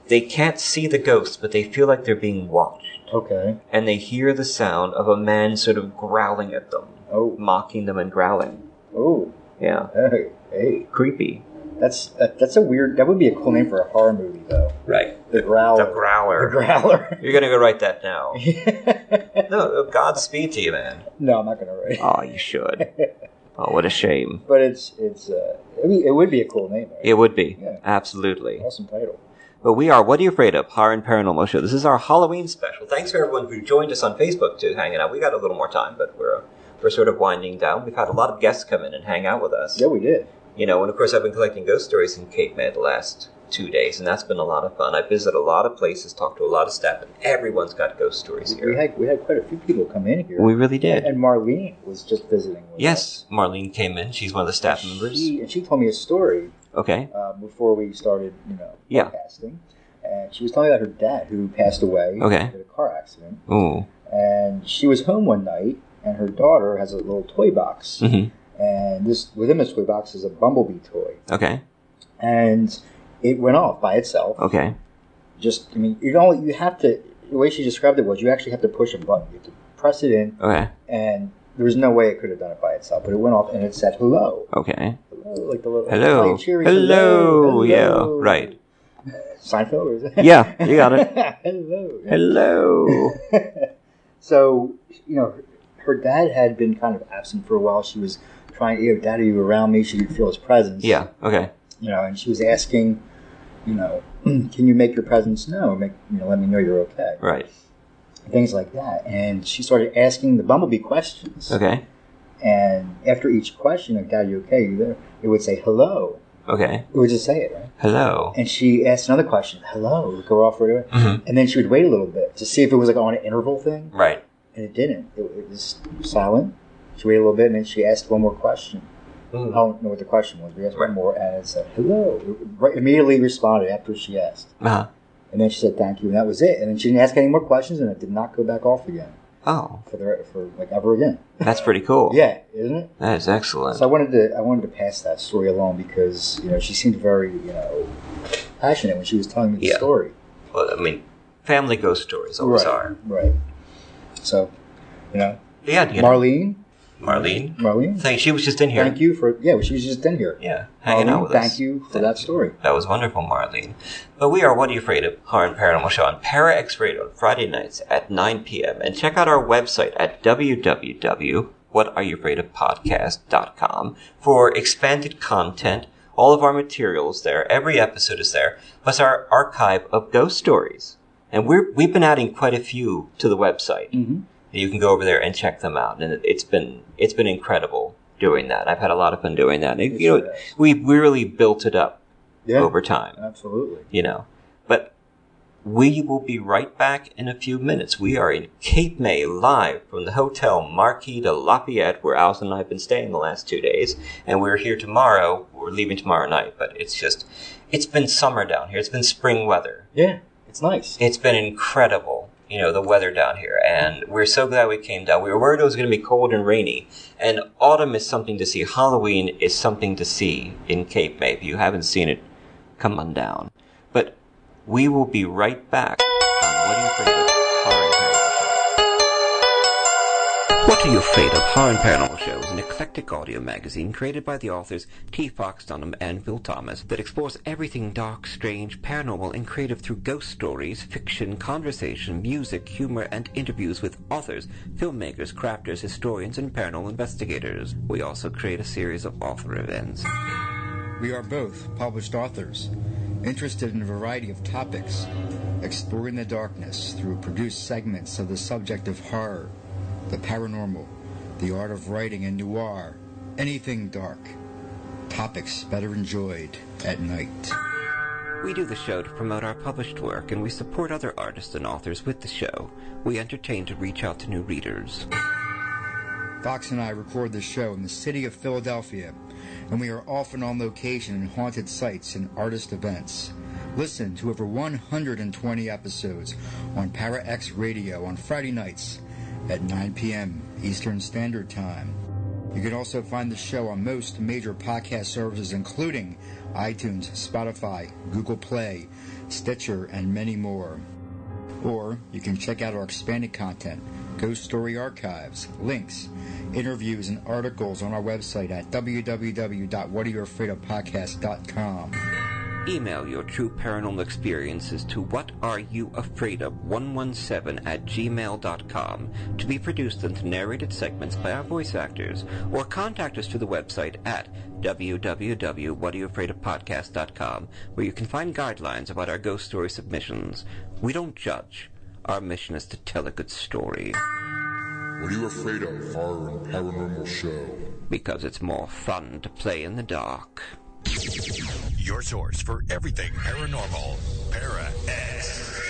They can't see the ghosts, but they feel like they're being watched. Okay. And they hear the sound of a man sort of growling at them. Mocking them and growling. Oh. Yeah. Hey. Creepy. That's a weird... That would be a cool name for a horror movie, though. Right. The Growler. The Growler. The Growler. You're going to go write that now. No, Godspeed to you, man. No, I'm not going to write it. Oh, you should. Oh, what a shame. But it would be a cool name. Right? It would be. Yeah. Absolutely. Awesome title. But we are What Are You Afraid Of? Horror and Paranormal Show. This is our Halloween special. Thanks for everyone who joined us on Facebook to hanging out. We got a little more time, but we're sort of winding down. We've had a lot of guests come in and hang out with us. Yeah, we did. And of course I've been collecting ghost stories in Cape May the last 2 days, and that's been a lot of fun. I visited a lot of places, talked to a lot of staff, and everyone's got ghost stories here. We had quite a few people come in here. We really did. And Marlene was just visiting with us. Marlene came in. She's one of the staff members. She told me a story. Okay. Before we started, podcasting. And she was telling me about her dad who passed away in a car accident. Ooh. And she was home one night, and her daughter has a little toy box. And within this toy box is a bumblebee toy. Okay. And it went off by itself. Okay. You have to, the way she described it was you actually have to push a button. You have to press it in. Okay. And there was no way it could have done it by itself. But it went off and it said hello. Okay. Hello. like the little Hello. cheery Hello. Yeah, right. Seinfeld, or is it? Yeah, you got it. Hello. Hello. So, her dad had been kind of absent for a while. She was trying, Dad, are you around me? She could feel his presence. Yeah, okay. And she was asking, can you make your presence known? Let me know you're okay. Right. Things like that. And she started asking the bumblebee questions. Okay. And after each question, like, Dad, you okay? You there? It would say, hello. Okay. It would just say it, right? Hello. And she asked another question, hello. It would go off right away. Mm-hmm. And then she would wait a little bit to see if it was like on an interval thing. Right. And it didn't. It was silent. She waited a little bit, and then she asked one more question. I don't know what the question was. We asked one more, and it said, hello. It immediately responded after she asked. Uh-huh. And then she said, thank you, and that was it. And then she didn't ask any more questions, and it did not go back off again. Oh. For like ever again. That's pretty cool. Yeah, isn't it? That is excellent. So I wanted to pass that story along because, she seemed very, passionate when she was telling me the story. Well, I mean, family ghost stories always are. Right. So, Yeah, Marlene. She was just in here. Thank you for, she was just in here. Yeah, hanging out with us. Thank you for that story. That was wonderful, Marlene. But we are What Are You Afraid of? Horror and Paranormal Show on Para X Radio on Friday nights at 9 p.m. And check out our website at www.whatareyoufraidofpodcast.com for expanded content, all of our materials there, every episode is there, plus our archive of ghost stories. And we've been adding quite a few to the website. Mm-hmm. You can go over there and check them out, and it's been incredible doing that. I've had a lot of fun doing that. We really built it up over time. Absolutely. But we will be right back in a few minutes. We are in Cape May live from the Hotel Marquis De Lafayette, where Alison and I have been staying the last 2 days, and we're here tomorrow. We're leaving tomorrow night, but it's been summer down here. It's been spring weather. Yeah, it's nice. It's been incredible. The weather down here, and we're so glad we came down. We were worried it was going to be cold and rainy, and autumn is something to see. Halloween is something to see in Cape May. If you haven't seen it, come on down. But we will be right back on What Are You Afraid of? What Are You Afraid of? Horror and Paranormal Show is an eclectic audio magazine created by the authors T. Fox Dunham and Phil Thomas that explores everything dark, strange, paranormal, and creative through ghost stories, fiction, conversation, music, humor, and interviews with authors, filmmakers, crafters, historians, and paranormal investigators. We also create a series of author events. We are both published authors, interested in a variety of topics, exploring the darkness through produced segments of the subject of horror, the paranormal, the art of writing and noir, anything dark. Topics better enjoyed at night. We do the show to promote our published work, and we support other artists and authors with the show. We entertain to reach out to new readers. Fox and I record the show in the city of Philadelphia, and we are often on location in haunted sites and artist events. Listen to over 120 episodes on Para X Radio on Friday nights at 9 p.m. Eastern Standard Time. You can also find the show on most major podcast services including iTunes, Spotify, Google Play, Stitcher, and many more. Or you can check out our expanded content, ghost story archives, links, interviews, and articles on our website at www.whatareyoufraidofpodcast.com. Email your true paranormal experiences to whatareyoufraid of117@gmail.com to be produced into narrated segments by our voice actors, or contact us through the website at www.whatareyoufraidofpodcast.com, where you can find guidelines about our ghost story submissions. We don't judge. Our mission is to tell a good story. What are you afraid of? Horror and Paranormal Show. Because it's more fun to play in the dark. Your source for everything paranormal. Para X.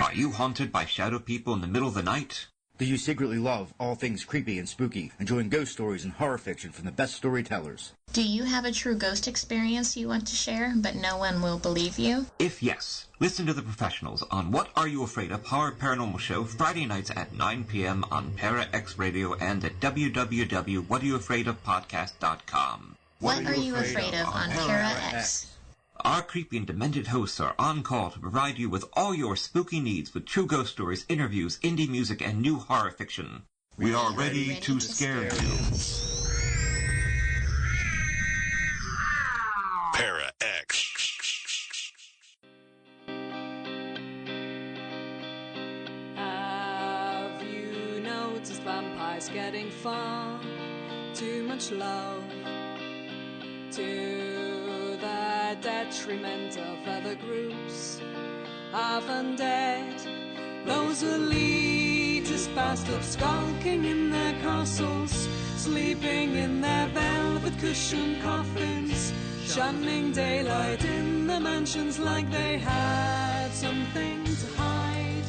Are you haunted by shadow people in the middle of the night? Do you secretly love all things creepy and spooky, enjoying ghost stories and horror fiction from the best storytellers? Do you have a true ghost experience you want to share, but no one will believe you? If yes, listen to the professionals on What Are You Afraid of? Horror Paranormal Show Friday nights at 9 p.m. on Para X Radio and at www.whatareyoufraidofpodcast.com. What are you afraid of on Para X? Our creepy and demented hosts are on call to provide you with all your spooky needs with true ghost stories, interviews, indie music, and new horror fiction. We are ready to scare you. Para X. Have you noticed vampires getting far too much love to the detriment of other groups? Half undead, those elitist bastards skulking in their castles, sleeping in their velvet cushioned coffins, shunning daylight in their mansions like they had something to hide.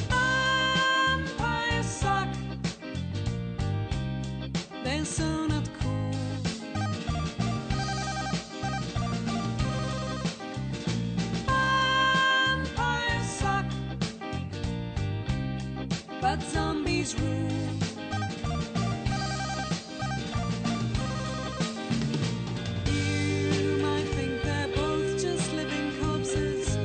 Vampires suck. They're so not cool. Vampires suck, but zombies rule. You might think they're both just living corpses,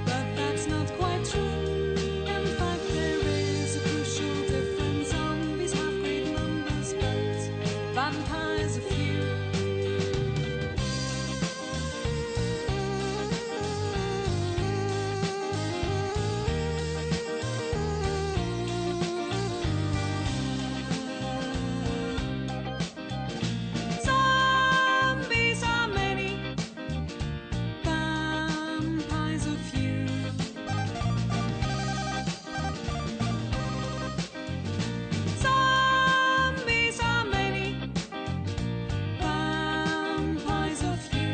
but that's not quite true. In fact, there is a crucial difference. Zombies have great numbers, but vampires are few. Zombies are many, vampires are few. Zombies are many, vampires are few.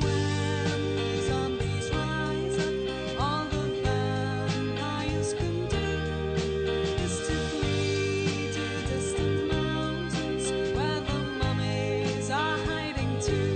When the zombies rise up, all the vampires can do is to flee to distant mountains where the mummies are hiding too.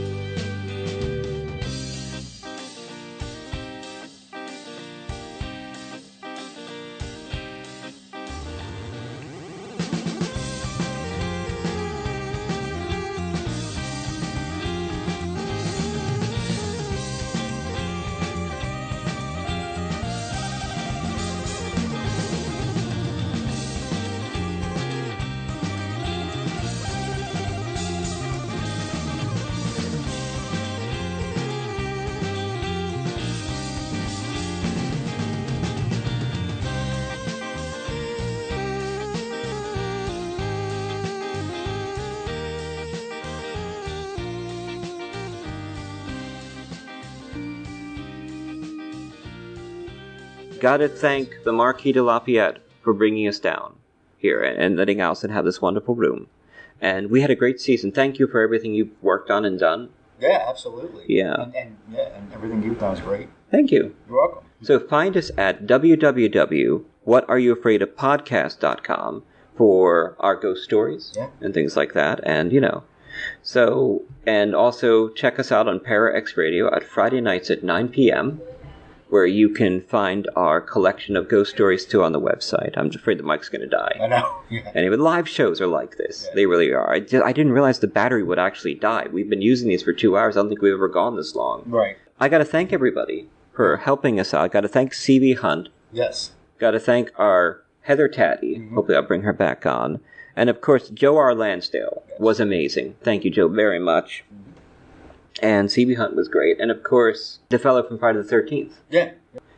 Gotta thank the Marquis de Lafayette for bringing us down here and letting Allison have this wonderful room. And we had a great season. Thank you for everything you've worked on and done. Yeah, absolutely. Yeah. And everything you've done is great. Thank you. You're welcome. So find us at www.whatareyoufraidofpodcast.com for our ghost stories and things like that. And, so, and also check us out on Para X Radio at Friday nights at 9 p.m., where you can find our collection of ghost stories too on the website. I'm afraid the mic's going to die. I know. Yeah. Anyway, live shows are like this. Yeah. They really are. I didn't realize the battery would actually die. We've been using these for 2 hours. I don't think we've ever gone this long. Right. I got to thank everybody for helping us out. I got to thank C.B. Hunt. Yes. Got to thank our Heather Taddy. Mm-hmm. Hopefully I'll bring her back on. And of course, Joe R. Lansdale was amazing. Thank you, Joe, very much. Mm-hmm. And C.B. Hunt was great. And of course, the fellow from Friday the 13th. Yeah.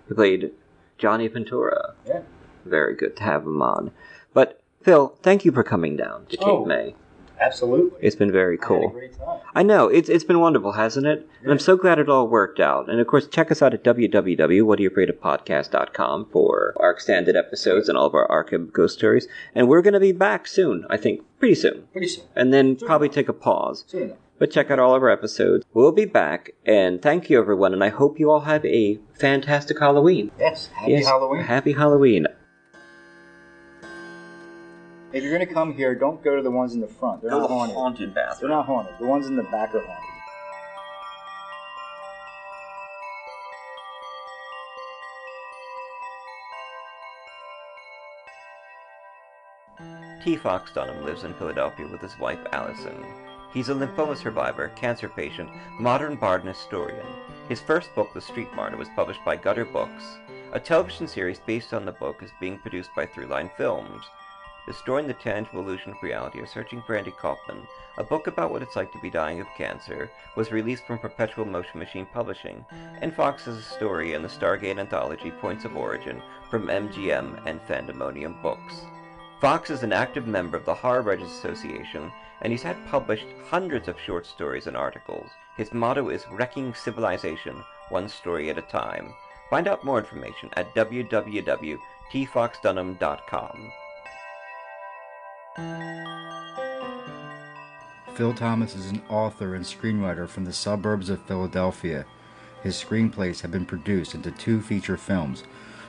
Who played Johnny Ventura. Yeah. Very good to have him on. But, Phil, thank you for coming down to Cape May. Absolutely. It's been very cool. I had a great time. I know. It's been wonderful, hasn't it? Yeah. And I'm so glad it all worked out. And, of course, check us out at www.whatareyoufraidofpodcast.com for our extended episodes and all of our archive ghost stories. And we're going to be back soon, I think. Pretty soon. And then probably take a pause. Soon enough. But check out all of our episodes. We'll be back, and thank you, everyone, and I hope you all have a fantastic Halloween. Yes, happy Halloween. Happy Halloween. If you're going to come here, don't go to the ones in the front. They're not haunted. Haunted bathroom. They're not haunted. The ones in the back are haunted. T. Fox Dunham lives in Philadelphia with his wife Allison. He's a lymphoma survivor, cancer patient, modern bard and historian. His first book, The Street Martyr, was published by Gutter Books. A television series based on the book is being produced by Throughline Films. Destroying the Tangible Illusion of Reality or Searching for Andy Kaufman, a book about what it's like to be dying of cancer, was released from Perpetual Motion Machine Publishing, and Fox has a story in the Stargate anthology Points of Origin from MGM and Fandemonium Books. Fox is an active member of the Horror Writers Association, and he's had published hundreds of short stories and articles. His motto is Wrecking Civilization, one story at a time. Find out more information at www.tfoxdunham.com. Phil Thomas is an author and screenwriter from the suburbs of Philadelphia. His screenplays have been produced into 2 feature films,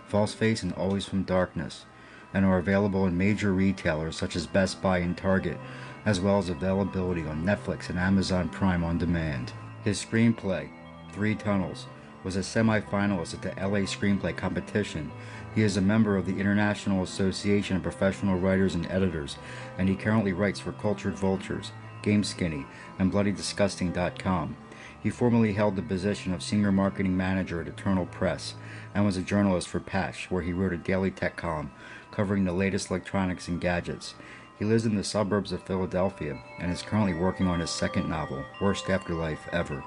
False Face and Always from Darkness, and are available in major retailers such as Best Buy and Target, as well as availability on Netflix and Amazon Prime on demand. His screenplay, 3 Tunnels, was a semi-finalist at the LA Screenplay Competition. He is a member of the International Association of Professional Writers and Editors, and he currently writes for Cultured Vultures, Game Skinny, and BloodyDisgusting.com. He formerly held the position of Senior Marketing Manager at Eternal Press, and was a journalist for Patch, where he wrote a daily tech column covering the latest electronics and gadgets. He lives in the suburbs of Philadelphia, and is currently working on his second novel, Worst Afterlife Ever.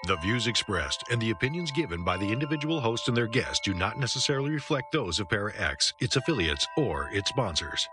The views expressed and the opinions given by the individual host and their guests do not necessarily reflect those of Para X, its affiliates, or its sponsors.